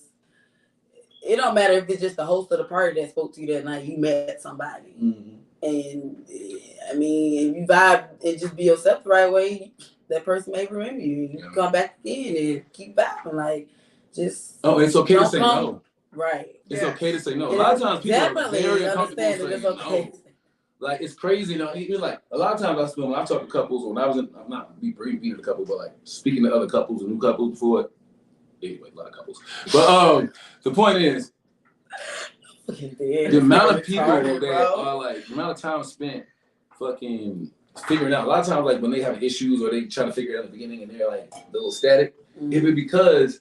it don't matter if it's just the host of the party that spoke to you that night. You met somebody. Mm-hmm. And I mean, if you vibe and just be yourself the right way, that person may remember you. You come back again and keep vibing. Like, just. Oh, it's okay to say no. Right. It's okay to say no. A lot of times people are very uncomfortable saying okay. No. Like, it's crazy, even like, a lot of times when I talk to couples, I'm not being a couple, but like speaking to other couples and new couples before, anyway, a lot of couples. But the point is, the amount of people that are like, the amount of time spent fucking figuring out. A lot of times, like when they have issues or they try to figure it out at the beginning and they're like a little static, it would be because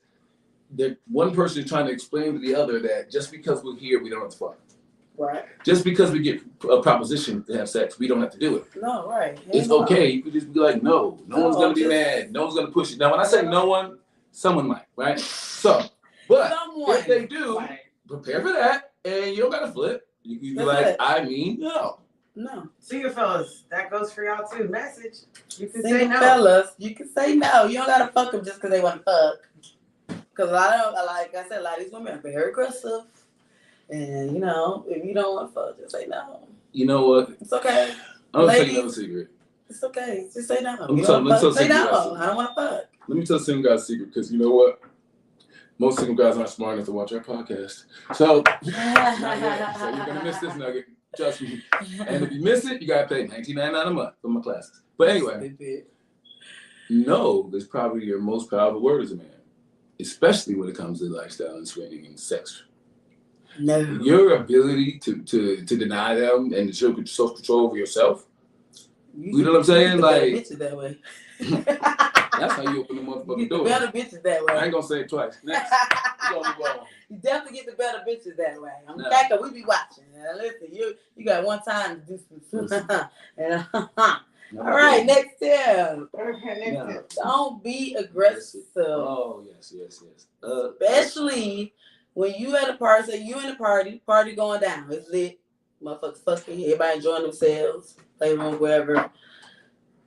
one person is trying to explain to the other that just because we're here, we don't have to fuck. Right. Just because we get a proposition to have sex, we don't have to do it. No, right. It's okay. You could just be like, no one's gonna be mad. No one's gonna push it. Now, when I say no one, someone might, right? So, but if they do, prepare for that, and you don't gotta flip. You can be like, I mean, no. Single fellas, that goes for y'all too. Message. You can say no. Fellas, you can say no. You don't gotta fuck them just because they want to fuck. Because a lot of these women are very aggressive. And, if you don't want to fuck, just say no. You know what? It's okay. I'm going to tell you another secret. It's okay. Just say no. Let me tell say no. I don't want to fuck. Let me tell single guys a secret, because you know what? Most single guys aren't smart enough to watch our podcast. So, so you're going to miss this nugget. Trust me. And if you miss it, you got to pay $19.99 a month for my classes. But anyway, no is probably your most powerful word as a man. especially when it comes to lifestyle and swinging and sex. No. Your ability to deny them and to show self-control over yourself. You know what I'm saying? Like, bitches that way. that's how you open the You motherfucking get the door. better bitches that way. I ain't gonna say it twice. Next, you gonna move on. You definitely get the better bitches that way. I'm Nah. back we be watching. Now listen, you got one time to do some and all right, next tip. Yeah. Don't be aggressive. Oh yes. Especially when you at a party, say you in a party going down. It's lit. Motherfuckers fucking, everybody enjoying themselves, playroom, wherever.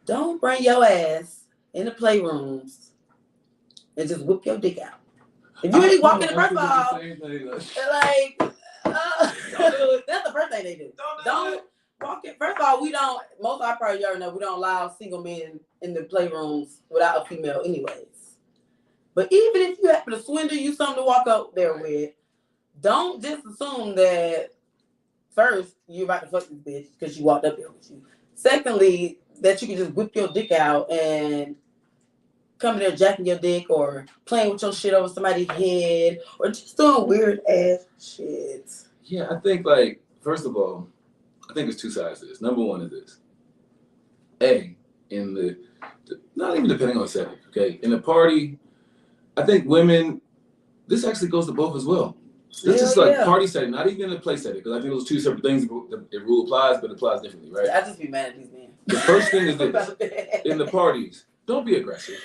Don't bring your ass in the playrooms and just whip your dick out. If you ain't walking the first of all, like, that's the first thing they do. Don't walk in. First of all, most of our party, you already know, we don't allow single men in the playrooms without a female anyways. But even if you happen to swindle you something to walk up there with, don't just assume that first, you're about to fuck this bitch because she walked up there with you. Secondly, that you can just whip your dick out and come in there jacking your dick or playing with your shit over somebody's head or just doing weird ass shit. Yeah, I think, like, first of all, I think there's two sides to this. Number one is this. In the not even depending on the setting, okay? In the party, I think women, this actually goes to both as well. This is like party setting, not even in the play setting, because I think those two separate things. The rule applies, but it applies differently, right? I just be mad at these men. The first thing is this: in the parties, don't be aggressive.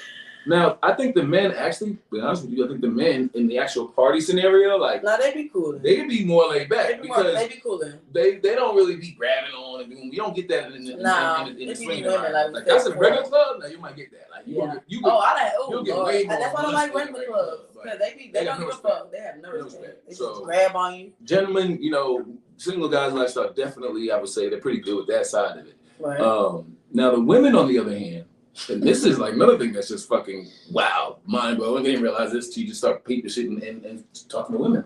Now, I think the men actually, to be honest with you, I think the men in the actual party scenario, like, no, they be cool. They can be more laid back because they be cooler. They don't really be grabbing on and doing. We don't get that in the swinging environment. Like that's a regular club. Now you might get that. Like you'll get way more. That's why I don't like regular clubs because they don't give a fuck. They have no respect. They just grab on you. Gentlemen, single guys lifestyle definitely, I would say they're pretty good with that side of it. Right. Now the women on the other hand. And this is like another thing that's just fucking wow, mind blowing. I didn't realize this till you just start peeping shit and talking to women.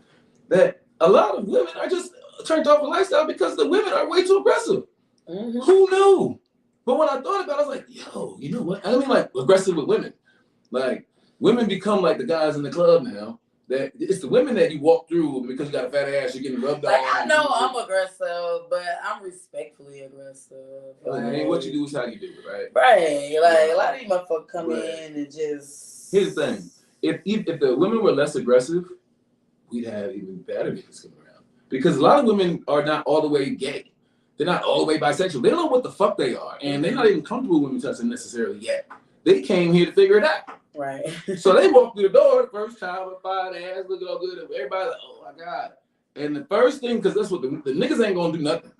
That a lot of women are just turned off the lifestyle because the women are way too aggressive. Mm-hmm. Who knew? But when I thought about it, I was like, yo, you know what? I don't mean like aggressive with women. Like women become like the guys in the club now. That it's the women that you walk through because you got a fat ass, you're getting rubbed on. Like I know I'm aggressive, but I'm respectfully aggressive. Like, what you do is how you do it, right? Right. Like a lot of these motherfuckers come in and just. Here's the thing: if the women were less aggressive, we'd have even better niggas coming around. Because a lot of women are not all the way gay. They're not all the way bisexual. They don't know what the fuck they are, and they're not even comfortable with women touching necessarily yet. They came here to figure it out. Right. So they walk through the door the first time with fine ass, looking all good. Everybody like, oh my God. And the first thing, because that's what the niggas ain't gonna do nothing.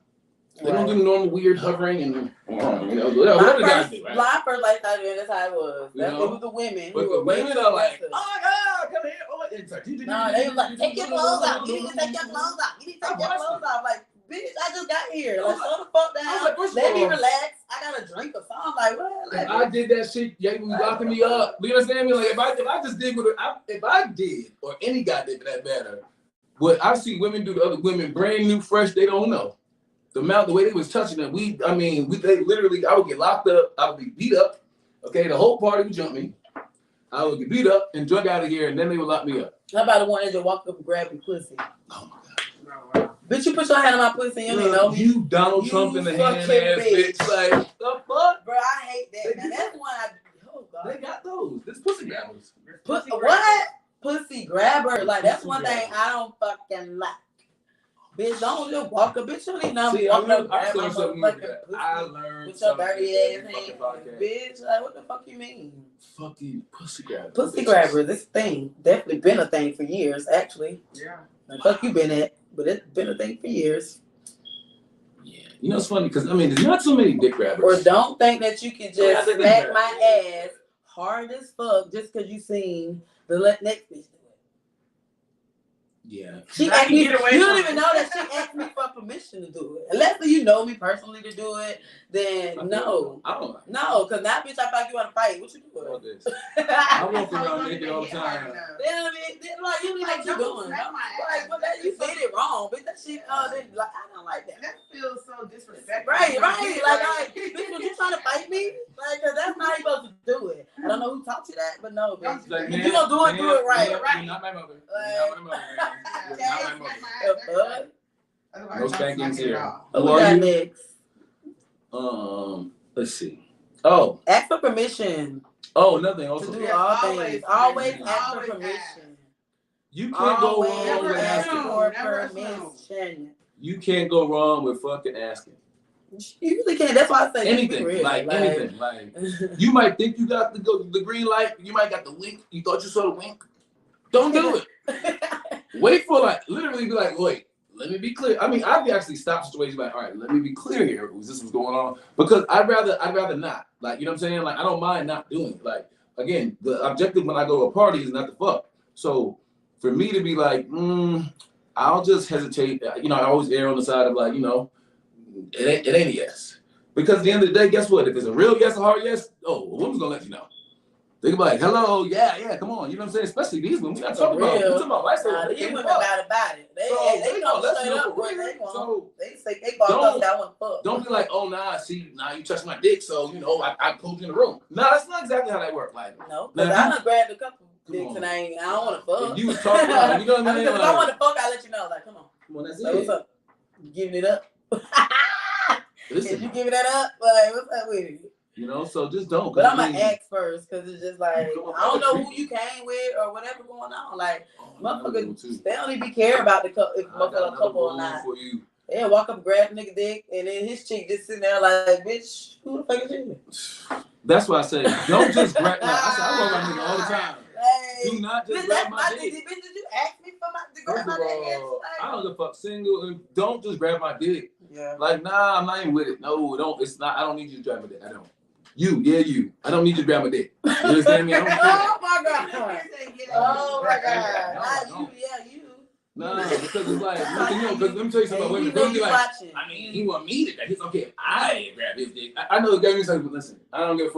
They don't do normal weird hovering and whatever the guys do, right? My first lifestyle, that's how it was. It was the women. But the women are like, oh my God, come here. Oh, no, they was like, take your clothes off. You need to take your clothes off. You need to take your clothes off. Like, bitch, I just got here. Like, slow the fuck down. Like, let me relax. I got a drink or something. Like, what? Like, I did that shit. Yeah, you locking me up. You understand me? Like, if I just did if I did, or any guy did for that matter, what I see women do to other women, brand new, fresh, they don't know. The way they was touching them, they literally, I would get locked up. I would be beat up. Okay, the whole party would jump me. I would get beat up and drug out of here, and then they would lock me up. How about the one that just walk up and grab your pussy? Oh my God. Bitch, you put your hand on my pussy and you didn't know me. You Donald Trump in the hand ass bitch. Like, the fuck? Bro, I hate that. Now, that's one oh God. They got those. This pussy grabbers. What? Pussy grabber. Like, that's one thing I don't fucking like. Bitch, don't just walk up. Bitch, you don't even know me. Walk up, grab my motherfucking pussy. I learned with your dirty ass hand. Bitch, like, what the fuck you mean? Fucking pussy grabber. Pussy grabber, this thing. Definitely been a thing for years, actually. Yeah. Like, fuck you been at, but it's been a thing for years. Yeah. You know, it's funny because, there's not so many dick grabbers. Or don't think that you can just smack my ass hard as fuck just because you seen the next bitch. Yeah. She asked me, you don't even know that she asked me for permission to do it. Unless you know me personally to do it, then no. I don't like no, because now, bitch, I thought you want to fight. What you doing? I walk around naked all the time. Then, like, you know what you doing. Like, but that, you did it wrong. Bitch, that shit, like, I don't like that. That feels so disrespectful. Right. Like, bitch, was you trying to fight me? Like, cause that's not how you supposed to do it. I don't know who taught you that, but no, bitch. She's like, If you gonna do it right. You're not my mother. You're not my mother, man. You're not my mother. No spankings here. Who Who we are got you? next? Let's see. Oh, Ask for permission nothing. to Also, do Yes, all always things. Always permission. ask for Always permission. you can't go Always wrong Never with ask asking. for Never permission. You can't go wrong with fucking asking. You really can't. That's why I say Anything, be real. like anything, like you might think you got the green light. You might got the wink. You thought you saw the wink. Don't do it. Wait for literally be like, wait. Let me be clear. I mean, I've actually stopped situations like, all right, let me be clear here. Was this what's going on? Because I'd rather not. Like, you know what I'm saying? Like, I don't mind not doing it. Like, again, the objective when I go to a party is not to fuck. So for me to be like, I'll just hesitate. You know, I always err on the side of like, you know, it ain't a yes. Because at the end of the day, guess what? If it's a real yes, a hard yes, a woman's gonna let you know. They can be like, hello, yeah, come on. You know what I'm saying? Especially these women. We're not talking about, lifestyle. These women about it. They come straight up. They say they bought us that one fuck. Don't be like, oh, you touched my dick, so, you know, I pulled you in the room. Nah, that's not exactly how that works. Like, no, because I done grabbed a couple dicks and I don't want to fuck. If you was talking about, you know what I mean? If I want to fuck, I'll let you know. Like, come on. That's So what's up? You giving it up? Listen, if you giving that up, like, what's up with it? You know, so just don't. But I'm gonna ask first because it's just like I don't know who you came with or whatever going on. Like, motherfuckers, they don't even care about the if motherfucker couple or not. They'll walk up, grab nigga dick, and then his chick just sitting there like, bitch, who the fuck is you? That's why I say, don't just grab. I roll my nigga all the time. Hey, do not just grab my dick. Bitch, did you ask me for to grab my dick? I don't give a fuck. Single, and don't just grab my dick. Yeah. Like, nah, I'm not even with it. No, don't. It's not. I don't need you to grab my dick. I don't. You. I don't need you to grab my dick. You understand me? I don't care. Oh my god. Oh my god. You. Nah, because it's like, you know, because let me tell you something about women. Women be like, watching. I mean, he want me to. It's okay if I grab his dick. I know the guy was like, listen, I don't give a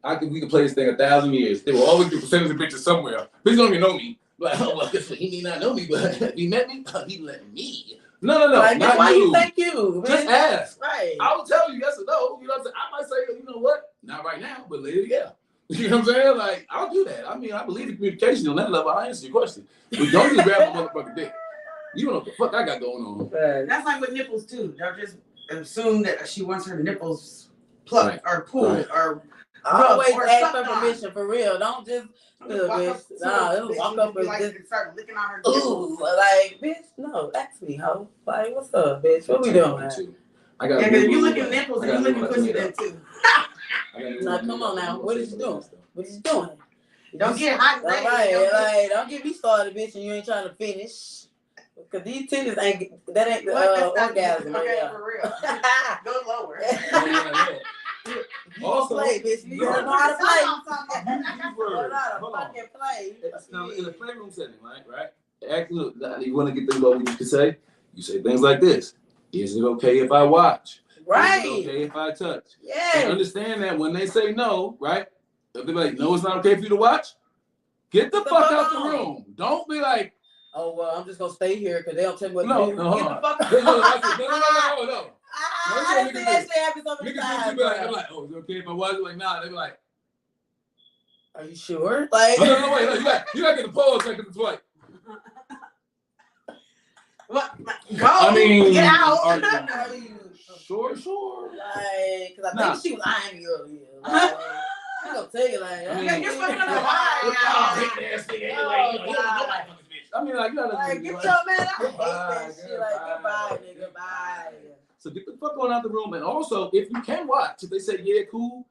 fuck. We can play this thing 1,000 years. They will always do percentage of bitches somewhere. Bitches don't even know me. Like, oh, well, guess what? He may not know me, but he met me. He let me. No. Like, not why you. You think you? Just ask. Right. I will tell you yes or no. You know what I'm saying? I might say, you know what? Not right now, but later, yeah. You know what I'm saying? Like, I'll do that. I mean, I believe in communication on that level. I answer your question. But don't just grab my motherfucking dick. You don't know what the fuck I got going on. That's like with nipples too. Y'all just assume that she wants her nipples plucked or pulled or always or ask for permission for real. Don't just walk up and just start licking on her nipples. Like, bitch, no, ask me, ho. Like, what's up, bitch? What we doing? I got because if you look at nipples, you look at pussy then too. Now, come on now. What is you doing? What is you doing? Don't get hot and ready. Right. Don't get me started, bitch, and you ain't trying to finish. Because these titties ain't the orgasm. Okay, for real. Go lower. Also, play, bitch. You don't know how to play. Now, in the playroom setting, right? Actually, you want to get things over you can say? You say things like this. Is it okay if I watch? Right. Is it okay if I touch? Yeah. And understand that when they say no, right? If they're like, no, it's not okay for you to watch, get the fuck out the room. Don't be like, oh, well, I'm just going to stay here because they don't tell me what to do. No, Get the fuck out. No. I didn't see that shit happen so many times. They're like, oh, is it okay if I watch it? Like, nah, they be like, are you sure? Like, wait, you got to get the pause second to twice. What? Go. I mean, get out. Are you sure? Like, because I think she was eyeing me earlier. Like, I'm going to tell you, like, you're fucking up the vibe. I mean, like, you gotta get your man out. I hate that shit. Like, goodbye, nigga. Bye. So get the fuck on out the room. And also, if you can watch, if they say, yeah, cool,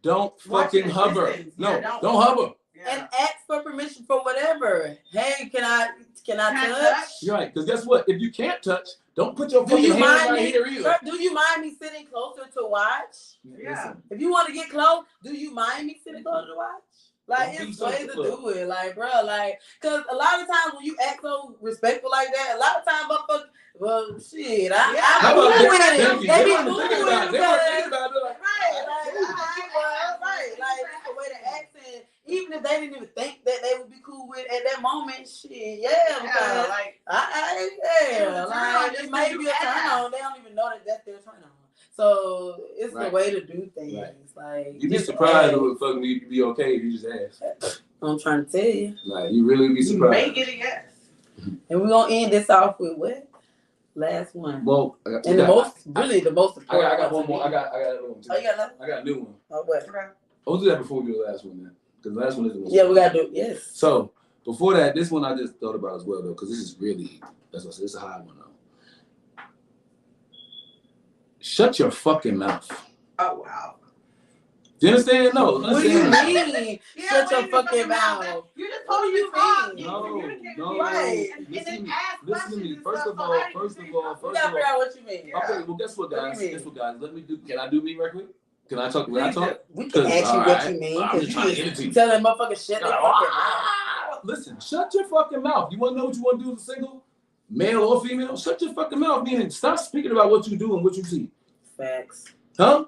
don't fucking hover. No, don't hover. Yeah. And ask for permission for whatever. Hey, can I touch? You're right, because guess what? If you can't touch, don't put your fucking hand right here either. Do you mind me sitting closer to watch? Yeah. If you want to get close, do you mind me sitting closer to watch? Like, it's ways to do it. Like, bro, like, because a lot of times when you act so respectful like that, a lot of times, motherfuckers, well, shit, I'm cool with it. They be cool with it. Right, like, it's a way to act, and even if they didn't even think that they would be cool with it at that moment, shit, because, like, it may be a turn on. They don't even know that that's their turn on. So it's Right. the way to do things. Right. Like You'd be just surprised ask. if it would fucking be okay if you just ask. I'm trying to tell you. Like, you really be You surprised. may get a yes. And we're gonna end this off with what? Last one. Well, And the most important. I got one more. I got another one too. Oh, you got another? I got a new one. Oh, what? I'll do that before we do the last one then. Because the last one is the most Yeah, we gotta do it. Yes. So before that, this one I just thought about as well though, because this is really that's what I said, it's a high one though. Shut your fucking mouth. Oh wow. Do you understand? No. What do you Understand. mean? Shut your fucking mouth. You just What do told you you talk. mean? No. Right. And Listen then to ask me. Listen to questions me. and First stuff. of So all, how do you first of figure all, out- You first gotta of figure all. out what you mean. Okay, well guess what What do guys? you mean? Guess what guys? Let me do can I do me right quick? Can I talk when I Please talk? We can ask you All what right. you mean. I'm Because just trying to get it to you you. tell that motherfucker shut their fucking mouth. Listen, shut your fucking mouth. You want to know what you want to do as a single, male or female? Shut your fucking mouth, meaning stop speaking about what you do and what you see. Facts. Huh?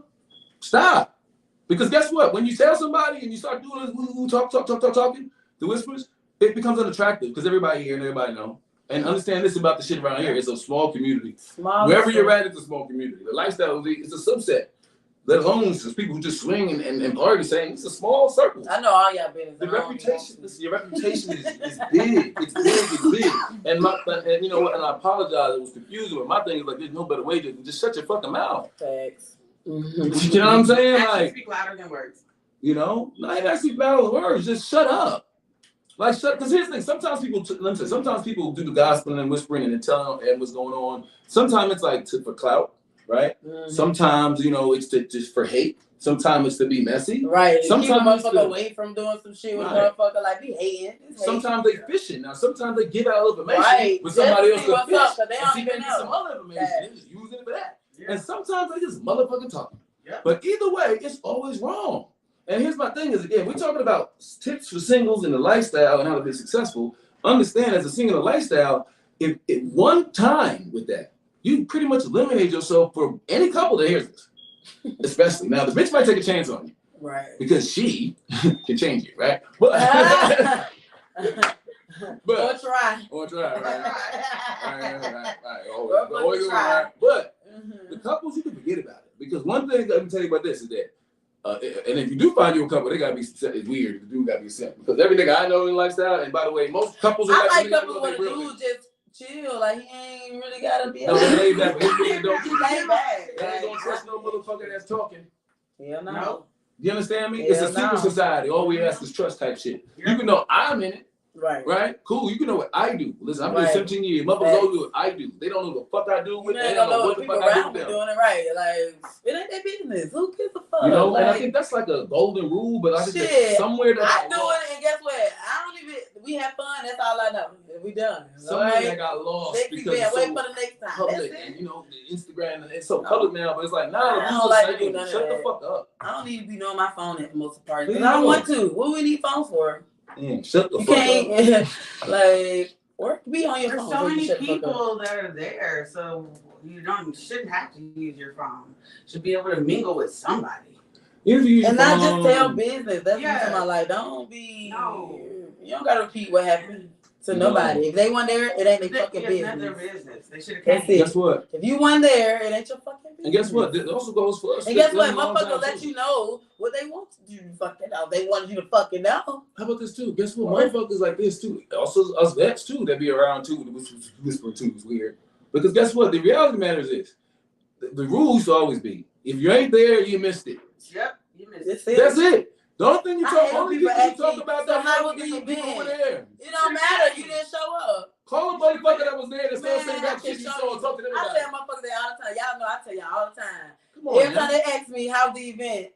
Stop. Because guess what? When you tell somebody and you start doing this talking, the whispers, it becomes unattractive because everybody here and everybody know. And understand this about the shit around here. It's a small community. Small. Wherever you're at, it's a small community. The lifestyle is a subset. Let alone just people who just swing and party saying it's a small circle. I know all y'all business. The reputation, listen, your reputation is big. It's big. It's big. And you know what? And I apologize. It was confusing. But my thing is like, there's no better way to just shut your fucking mouth. Facts. You know what I'm saying? Actions Like, speak louder than words. you know, not even actually battle the words. Just shut up. Like, shut. Because here's the thing. Sometimes people do the gospel and whispering and then telling them what's going on. Sometimes it's like for clout, right? Mhm. Sometimes, you know, it's just for hate. Sometimes it's to be messy. Right. Sometimes Keep a it's motherfucker the- away from doing some shit with Right. motherfucker like be hating. It's Sometimes they fishing. Now, sometimes they give out information Right. with Just somebody to else see to what's fish. up, 'cause they and don't see even maybe know. some other information. Yeah. They're just using it for that. Yeah. And sometimes they just motherfucking talking. Yeah. But either way, it's always wrong. And here's my thing is, again, we're talking about tips for singles and the lifestyle and how to be successful. Understand, as a single lifestyle, if one time with that, you pretty much eliminate yourself for any couple that hears this. Especially. Now, the bitch might take a chance on you Right. because she can change you, right? But, Or try. or try, right? Right. Or Always try. right. But Mhm. the couples, you can forget about it. Because one thing I can tell you about this is that, and if you do find you a couple, they gotta be, it's weird. The dude gotta be simple. Because every nigga I know in lifestyle, and by the way, most couples are I like niggas couples know where they the real dude just chill. Like he ain't really gotta be. No, they laid back. His nigga don't. He laid back. They ain't gonna trust no motherfucker that's talking. Hell no. No. You understand me? It's a Hell secret no. society. All we ask is trust type shit. Yeah. You can know I'm in it, Right. right? Cool. You can know what I do. Listen, I've been Right. 17 years. Motherfuckers don't do what I do. They don't know what the fuck I do You with. They ain't don't gonna know know what what the people fuck I do around with me them. doing it right. Like it ain't their business. Who gives a fuck? You know, and I Like, think that's like a golden rule, but I think Shit. that somewhere that I do it, and guess what? I don't even. We have fun. That's all I know. We done. somewhere Right? that got lost Next because event. it's Wait so for the next time. public, That's and it. you know, the Instagram, and it's so public now. But it's like, I nah, don't rules like are to do saying, none of shut the that. fuck up. I don't need to be knowing my phone at most parties. Leave Cause I don't it want to. What we need phones for? Shut the You fuck up. can't like or be on your There's phone. so you many shut the fuck up. people that are there, so shouldn't have to use your phone. Should be able to mingle with somebody. If you use And your not just phone- tell business. That's Yeah. what I'm talking about. Like, don't be. No. You don't gotta repeat what happened to No. nobody. If they weren't there, it ain't their fucking It's not their business. business. They should have That's came. it. Guess what? If you weren't there, it ain't your fucking business. And guess what? It also goes for us. And guess what? Living a long Motherfucker time, let too. you know what they want you to fucking know. They wanted you to fucking know. How about this too? Guess what? What? Motherfuckers like this too. Also us vets too that be around too, which was whispering too is weird. Because guess what? The reality matters is the rules used to always be if you ain't there, you missed it. Yep, you missed That's it. it. That's it. The only thing you I talk, hate only people people you talk asking, about so that how night was is the the people event? over there. It don't matter. You didn't show up. Call a motherfucker that was there that still Man, saying I that can shit you show saw you. and talk to them I about tell it. motherfuckers that all the time. Y'all know I tell y'all all the time. Come on, Every time man. they ask me how's the event,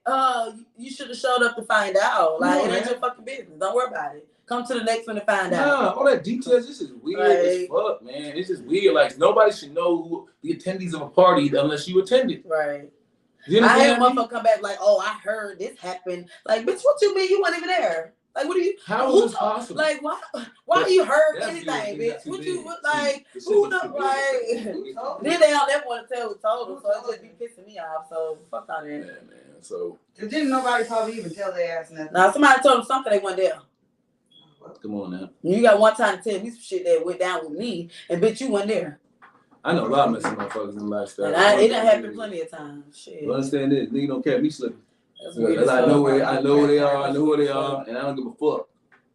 you should have showed up to find out. Like, Come on, it ain't man. your fucking business. Don't worry about it. Come to the next one to find out. Nah, all that details, this is weird as Like- fuck, man. It's just weird. Like, nobody should know who the attendees of a party unless you attended. Right. You I hate understand when me? motherfucker come back like, oh, I heard this happened. Like, bitch, what you mean you weren't even there? Like, what do you? How who is this possible? Like, why you heard That's anything, good. bitch? That's too What you big. what, like? The shit Who is know? too big. Like, then they don't ever want to tell who told them, so it just be pissing me off. So fuck all Yeah, that. man. So Cause didn't nobody probably even tell their ass nothing. Now somebody told them something they weren't there. come on now. You got one time to tell me some shit that went down with me, and bitch, you weren't there. I know a lot of messy motherfuckers in the lifestyle. And it done happened plenty of times. Shit. You understand this? Nigga don't care if me slipping. That's weird as I fuck. know where they are, I know who they are, and I don't give a fuck.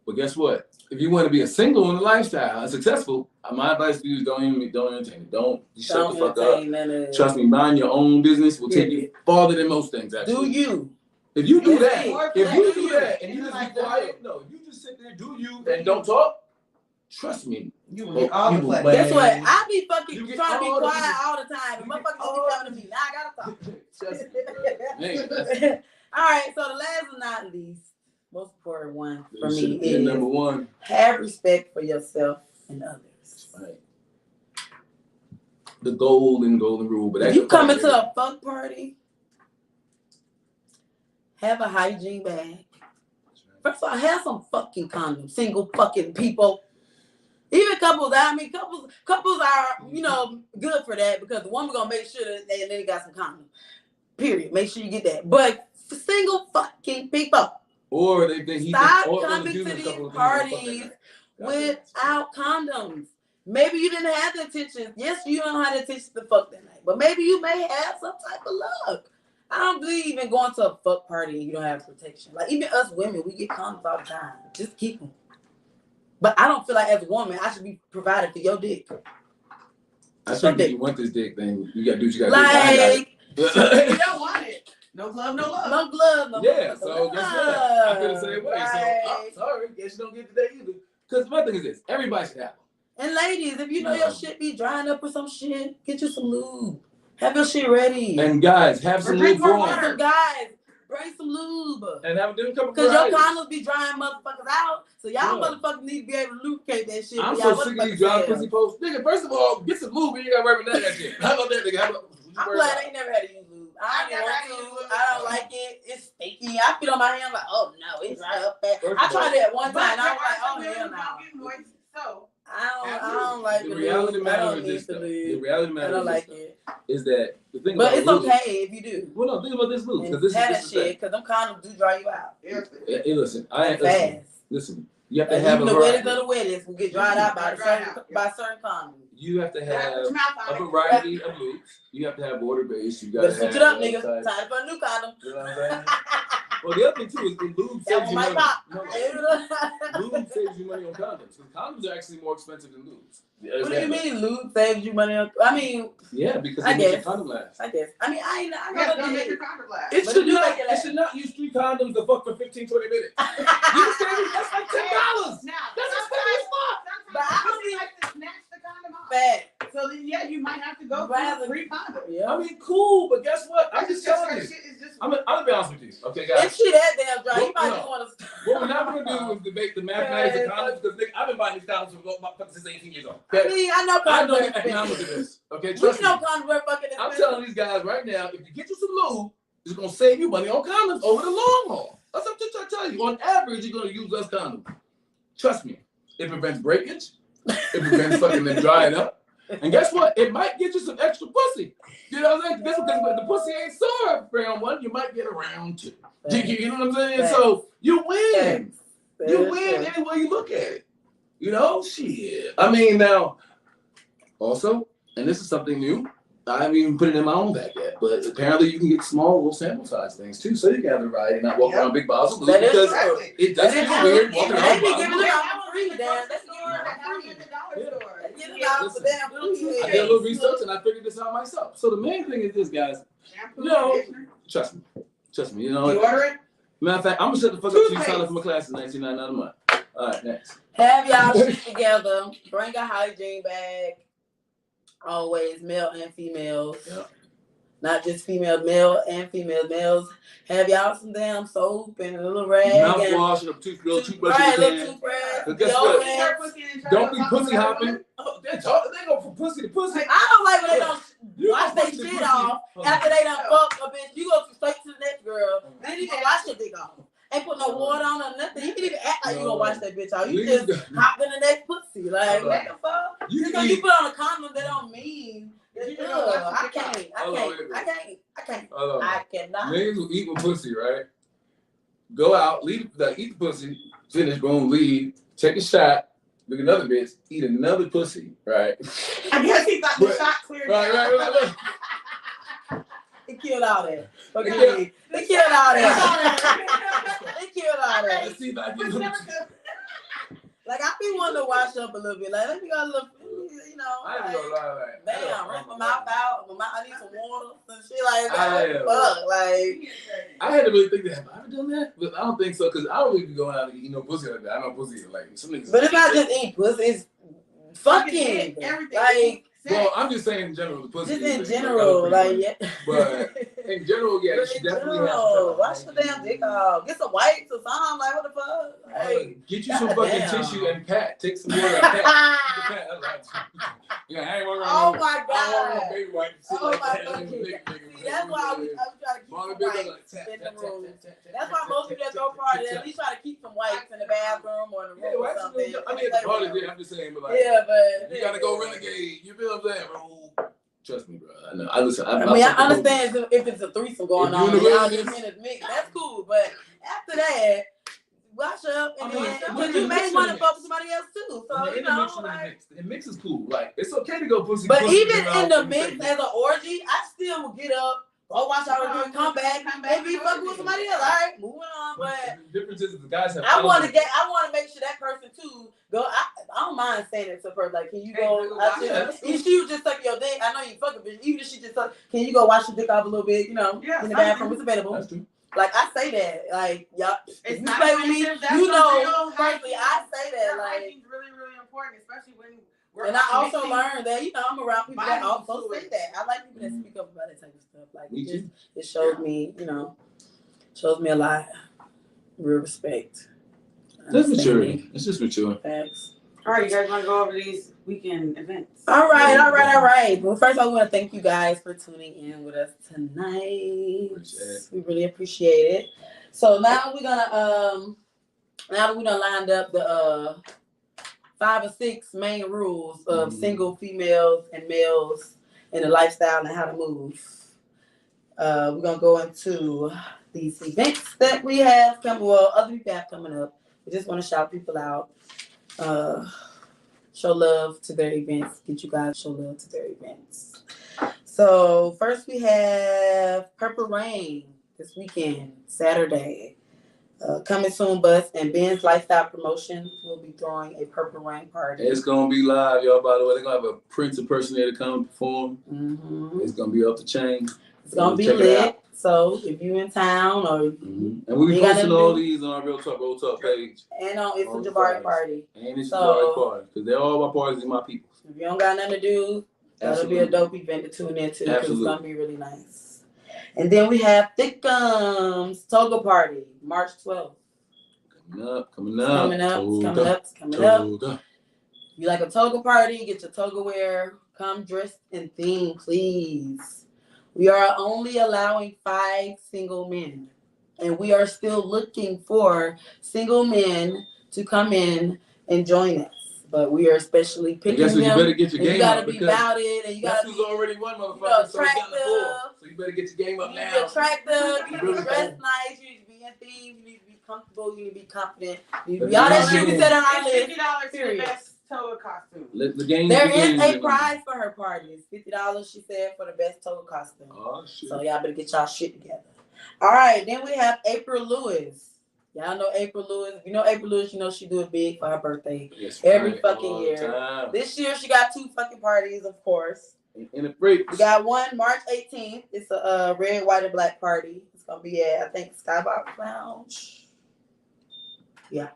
But guess what? If you want to be a single in the lifestyle, successful, my advice to you is don't entertain it. Don't shut the fuck up. Trust me, mind your own business will take you farther than most things. Actually, do you? If you do that, If if you you do do that, and you just be quiet, no, you just sit there, do you, and don't talk. Trust me, You will get all the flack. Guess what? I be fucking You get trying to be all the- quiet all the time. And you get motherfuckers just all be coming to me. Now I gotta talk. Trust me, man. That's All right, so the last but not least, most important one for me is is number one. have respect for yourself and others. Right. The golden rule. But If you come into a fuck party, have a hygiene bag. First of all, have some fucking condoms. Single fucking people. Even couples, couples are, good for that because the woman gonna make sure that they got some condoms. Period. Make sure you get that. But for single fucking people, or they stop coming to these parties without condoms. Maybe you didn't have the intention. Yes, you don't have the intention to fuck that night, but maybe you may have some type of luck. I don't believe in going to a fuck party and you don't have protection. Like even us women, we get condoms all the time. Just keep them. But I don't feel like as a woman, I should be provided for your dick. I think if you want this dick, then you gotta do what you gotta do. Like, You don't want it. No glove, no love. no glove, no Yeah, glove. so guess what? I feel the same way. Right. So I'm sorry, guess you don't get today either. Because my thing is this: everybody should have them. And ladies, if you know your shit be drying up or some shit, get you some lube. Have your shit ready. And guys, have some drink lube more for water. them. Some guys, bring some lube. And have them couple Because your varieties. condoms be drying motherfuckers out. So y'all motherfuckers need to be able to lubricate that shit. I'm for y'all so sick of these motherfuckers dry sell. pussy posts. Nigga, first of all, get some lube and you gotta worry about that shit. How about that, nigga? I'm glad I ain't never had to use lube. I don't want to. I don't like it. It's sticky. I feel on my hand like, oh no, it's dry up fast. I tried it one time. And I was like, oh hell no. So I don't like The the reality lube. I matter don't is need this, the though. The lube. reality I matter don't is like this, it. is that the thing But about it's lube, okay if you do. Well, no, think about this lube. And Because this have is that the thing. shit, because them condoms do dry you out. Hey, listen, Fast. listen. You have to And have even a the wettest variety. of the wettest will get dried out by certain condoms. You have to have Put your mouth on a it. variety of lubes. You have to have water based. You gotta Better switch have it up, other nigga. types. Time for a new condom. You know what I'm saying? Well, the other thing too is the lube That saves one you might money. pop. No, lube saves you money on condoms. Because condoms are actually more expensive than lubes. What do you mean lube saves you money? I mean, Yeah, because I it makes your guess. condom last. I guess. I mean, I Yeah, know don't make your that. condom last. It But should you not. make it It last. should not use 3 condoms to fuck for 15, 20 minutes. You understand me? That's like $10. Now, That's expensive as fuck. But I don't sometimes like to snatch the condom off. Fact. So then, yeah, you might have to go Rather- through 3 condoms. Yeah. I mean, cool, but guess what? I'm just Just telling her you. shit is just. I'm gonna be honest with you, okay, If guys. she that damn dry, you Well, might no. just want to. What we're not gonna do is debate the mathematics of condoms because I've been buying these condoms since 18 years old. I Okay? mean, I know I condoms know are the economics of expensive. this. Okay, We trust me. know condoms are fucking I'm expensive. telling these guys right now, if you get you some lube, it's gonna save you money on condoms over the long haul. That's what I'm just trying to tell you. On average, you're gonna use less condoms. Trust me. It prevents breakage. It prevents fucking them drying up. And guess what? It might get you some extra pussy. You know what I'm saying? That's because the pussy ain't sore round 1. You might get a round 2. You know what I'm saying? Facts. So you win. Facts. You win any way you look at it. You know, shit. I mean, now, also, and this is something new. I haven't even put it in my own bag yet, but apparently you can get small little sample size things too, so you can have the variety and not walk around big bottles of lube That is because true. it does That is feel true. weird walking They around be bottles. giving it out for free, They damn. have That's them at free. the dollar store. Get it out for Listen, damn I free. did a little research and I figured this out myself. So the main thing is this, guys. Shampoo, No. conditioner. Trust me. Trust me. You You know. order it? Matter of fact, I'm gonna shut the fuck up till you sign up for my class in $19.99 a month. All right, next. Have y'all shit together. Bring a hygiene bag. Always, male and females. Yeah. Not just male and female. Males, have y'all some damn soap and a little rag. Mouthwash and a toothbrush Right, in little your hand. toothbrush. But guess what? deodorant. Don't be pussy hopping. Oh, they go from pussy to pussy. I don't like when they don't You wash go their pussy to shit pussy. off Oh. after they done fuck a bitch. You go straight to the next girl. Didn't even wash your dick off. Ain't put no water on or nothing. You can even act like you gonna wash that bitch off. You Niggas just hop in the next pussy. Like, what the fuck? You Because can you eat. put on a condom, that don't mean. You can Ugh, go wash your I dick off. can't. Hold on, wait a minute. I can't. Hold on. I cannot. Niggas will eat with pussy, right? Go out, eat the pussy, finish, boom, leave, take a shot, look at another bitch, eat another pussy, right? I guess he thought the But- shot cleared. Right. They killed all that. Fuck Yeah. it. They killed all that. They killed all that. Let's see if I can Like I be wanting to wash up a little bit. Like let me go look, you know. I ain't Like, gonna lie, like, damn, rinse my mouth out. I need some water. Some shit like I that. am. Fuck, like. I had to really think that. Have I ever done that? But I don't think so, because I don't really be going out and eat no pussy like that. I know pussy like some niggas. But it's not just eat pussy. It's fucking everything. like Well, I'm just saying in general, the pussy. just is in like, general, like yeah. But in general, yeah, you But should in definitely general, have. wash your damn dick off. Get some wipes or something. Like what the fuck? Like, Get you some fucking goddamn. tissue and pat. Take some water and pat. Yeah, I ain't walking Oh around. my I don't want God. no baby wipe. Shit Oh like my that. fucking Nigga, God. nigga, See, that's why I'm trying to keep Mama some big wipes like tap, in the tap, tap, room. tap, tap, tap, That's why tap, most tap, people that tap, go tap, party tap, at least try to keep some wipes in the bathroom or in the Yeah, room or wipes is something. good. I mean, at the party, yeah, I'm just saying, but like, Yeah, but you gotta go renegade. You feel what I'm saying, bro? Trust me, bro. I know. I listen. I mean, I understand if it's a threesome going If you on. in the Y'all wilderness- just in a mix. That's cool. But after that, wash up and I mean, then we're because in you the may mix want in to the fuck mix. with somebody else too. So I mean, you in the know, mix, like. the mix is cool. Like, it's okay to go pussy. But pussy even around in the and mix say, as an orgy, I still will get up, go wash out and come back, and be fucking with somebody else. All right, moving on. But the difference is the guys have. I want to make sure that person too go. I don't mind saying it to her. Like, can you go? If she was just sucking your dick, I know you fucking bitch. Even if she just suck, can you go wash your dick off a little bit? You know, Yeah, in the bathroom. It's available. That's true. Like I say that, like y'all, if It's you not play with me, offensive, that's you a know, real frankly, I hygiene. say that, like, Hygine's really, really important, especially when we're and I also mixing. learned that, you know, I'm around people that body also say fluids. that. I like people that speak up about that type of stuff. Like, Me too. it shows me, you know, shows me a lot, real respect. That's maturity. Understanding. It's just mature. Facts. All right, you guys want to go over these weekend events? All right. Well, first I want to thank you guys for tuning in with us tonight. Appreciate it. We really appreciate it. So now we're gonna now that we done lined up the 5 or 6 main rules of single females and males and the lifestyle and how to move. We're gonna go into these events that we have coming. Well, other people have coming up. We just want to shout people out. Show love to their events. Get you guys show love to their events. So first we have Purple Rain this weekend, Saturday. Coming soon, Bus and Ben's Lifestyle Promotion will be throwing a Purple Rain party. It's gonna be live, y'all. By the way, they're gonna have a Prince impersonator come and perform. Mm-hmm. It's gonna be off the chain. It's gonna be Check it lit. out. So if you in town or And we'll be You got posting nothing to all do? these on our Real Talk page. and on it's On a the Jabari Fridays. party. And it's So- Jabari party. Because they're all my parties and my people. If you don't got nothing to do, that'll be a dope event to tune in to. 'Cause it's Absolutely. gonna be really nice. And then we have Thickums Toga Party, March 12th. Coming It's up. coming up. Toga. You like a toga party, get your toga wear. Come dressed in theme, please. We are only allowing 5 single men. And we are still looking for single men to come in and join us. But we are especially And picking guess what? You them. better get your And you game gotta up be because about it. And you that's gotta who's be, already won, motherfucker. you know, So it's down to 4. attractive. So you better get your game you up need to now. be attractive. You need to Really be dressed cool. nice. You need to be in theme. You need to be comfortable. You need to be confident. You need to be But all that the shit we game- said on our It's list. $50 for the Period. best toga costume. Let the game There begin. is a prize for her party. It's $50, she said, for the best toga costume. Oh, shit. So y'all better get y'all shit together. All right, then we have April Lewis. Y'all know April Lewis. If you know April Lewis, you know she do it big for her birthday. Yes, every right, fucking all the year. time. This year she got 2 fucking parties, of course. In the break. We got one March 18th. It's a red, white, and black party. It's gonna be at I think Skybox Lounge. Yeah.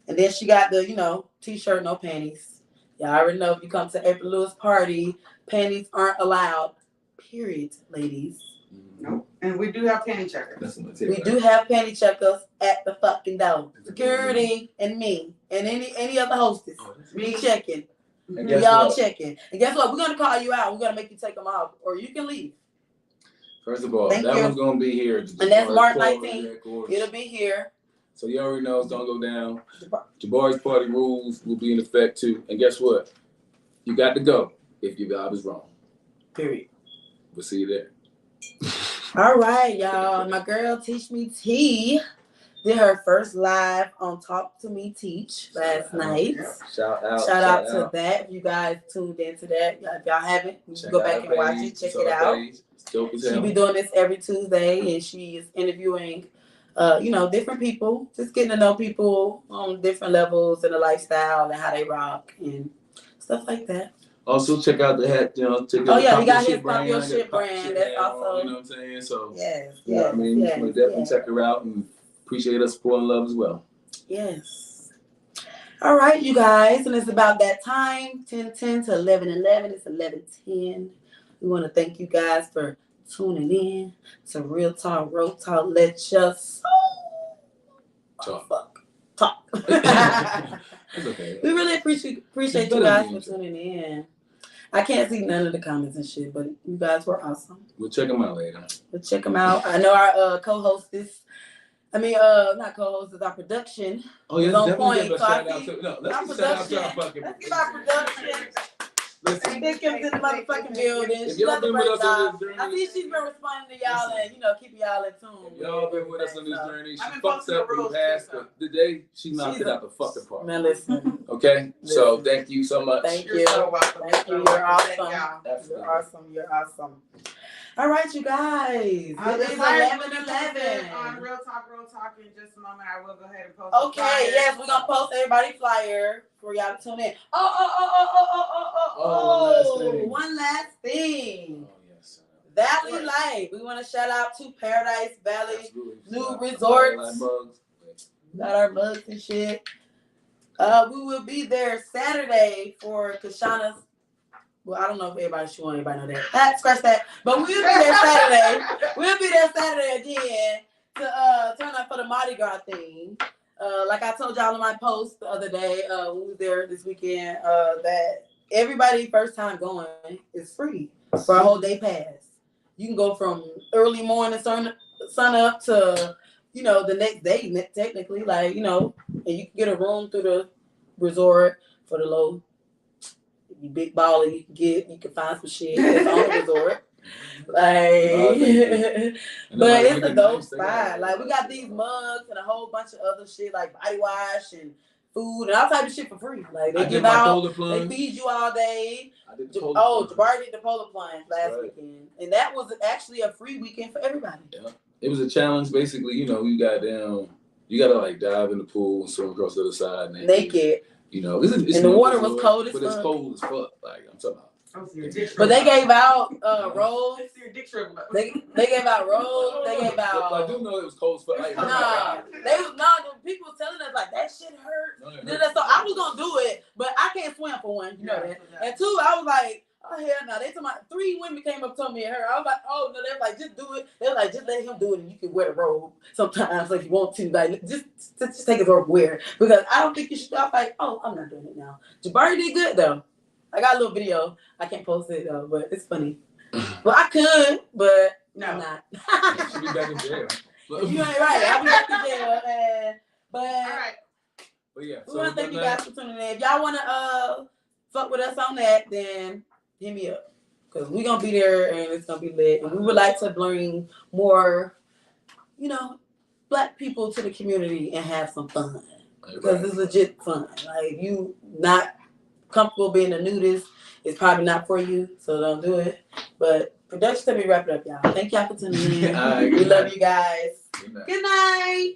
And then she got the, t-shirt, no panties. Y'all already know if you come to April Lewis party, panties aren't allowed. Period, ladies. Nope. And we do have penny checkers. That's what I'm saying, We right? do have panty checkers at the fucking door. Security and me and any other hostess. Oh, that's- Me checking. And We guess all what? checking. And guess what? We're gonna call you out. We're gonna make you take them off, or you can leave. First of all, Thank that you. one's gonna be here. at the And that's Jabari March Party 19th. Headquarters. It'll be here. So you already know it's gonna go down. Jabari's party rules will be in effect too. And guess what? You got to go if your vibe is wrong. Period. We'll see you there. All right, y'all. My girl Teach Me Tea did her first live on Talk to Me Teach last night. Shout out. Shout out to that. If you guys tuned into that, if y'all haven't, you can go back and watch it. Check it out. She be doing this every Tuesday, and she is interviewing, different people, just getting to know people on different levels in the lifestyle and how they rock and stuff like that. Also, check out the hat, check out he got his Pop Your Shit brand. That's also, you know what I'm saying? So, yes, you know what I mean? Yes, definitely check her out and appreciate us support and love as well. Yes. All right, you guys, and it's about that time, 10:10 to 11:11. It's 11:10. We want to thank you guys for tuning in to Real Talk, Road Talk. Let your soul talk. It's okay. We really appreciate you guys for tuning in. I can't see none of the comments and shit, but you guys were awesome. We'll check them out later. I know our co-hostess. Not co-hostess, our production. Oh yeah, on definitely point. give a So shout out to let's shout out to our fucking. Let's give our production. Listen, Big Kim's in the motherfucking building. if She y'all does a been with great us job. on this journey, I see she's been responding to y'all and keeping y'all in tune. Y'all been with us on this journey. She I've been fucked posting up the in the rules past, too, but today she knocked it out the fucking park. Man, listen. Okay, so thank you so much. Thank You're you. so welcome. Thank you. You're so You're welcome. awesome. Thank y'all. Absolutely. You're awesome. All right, you guys. It is On 11:11. Real Talk in just a moment. I will go ahead and post. Okay, yes, we're gonna post everybody flyer for y'all to tune in. One last thing. Oh yes. Valley Life. We want to shout out to Paradise Valley Absolutely. New Resorts. Got our mugs and shit. We will be there Saturday for Kashana's. Well, I don't know if everybody should want anybody know that. Scratch that. But we'll be there Saturday. We'll be there Saturday again to turn up for the Mardi Gras thing. Like I told y'all in my post the other day, when we was there this weekend, that everybody first time going is free for a whole day pass. You can go from early morning sun up to, the next day technically, and you can get a room through the resort for the low. You big baller, you can find some shit that's on the resort. But it's a dope spot. Like, we got these mugs and a whole bunch of other shit like body wash and food and all type of shit for free. Like, they give out, they feed you all day. Jabari did the polar plunge last weekend, and that was actually a free weekend for everybody. Yeah, it was a challenge. Basically, you gotta like dive in the pool and swim across the other side naked. It's and the water was cold as fuck. But it's cold as fuck. Like, I'm talking about. But they gave out rolls. They gave out rolls. They gave out. I do know it was cold as fuck. Like, the people was telling us like that shit hurt. So I was gonna do it, but I can't swim for one. You know that. And two, I was like, oh hell no. They told me 3 women came up to me and her. I was like, oh no. They're like, just do it. They're like, just let him do it, and you can wear the robe sometimes if you want to. Like, just take his robe, wear it, because I don't think you should. I was like, oh, I'm not doing it now. Jabari did good though. I got a little video. I can't post it though, but it's funny. Well, I could, but no. I'm not. You should be back in jail. You ain't right. I'll be back in jail, man. But all right. But yeah, we want to thank you guys for tuning in. If y'all want to fuck with us on that, then hit me up, because we're gonna be there and it's gonna be lit. And we would like to bring more, Black people to the community and have some fun, because it's legit fun. Like, you not comfortable being a nudist, it's probably not for you, so don't do it. But production, let me wrap it up, y'all. Thank y'all for tuning in. We love you guys. Good night.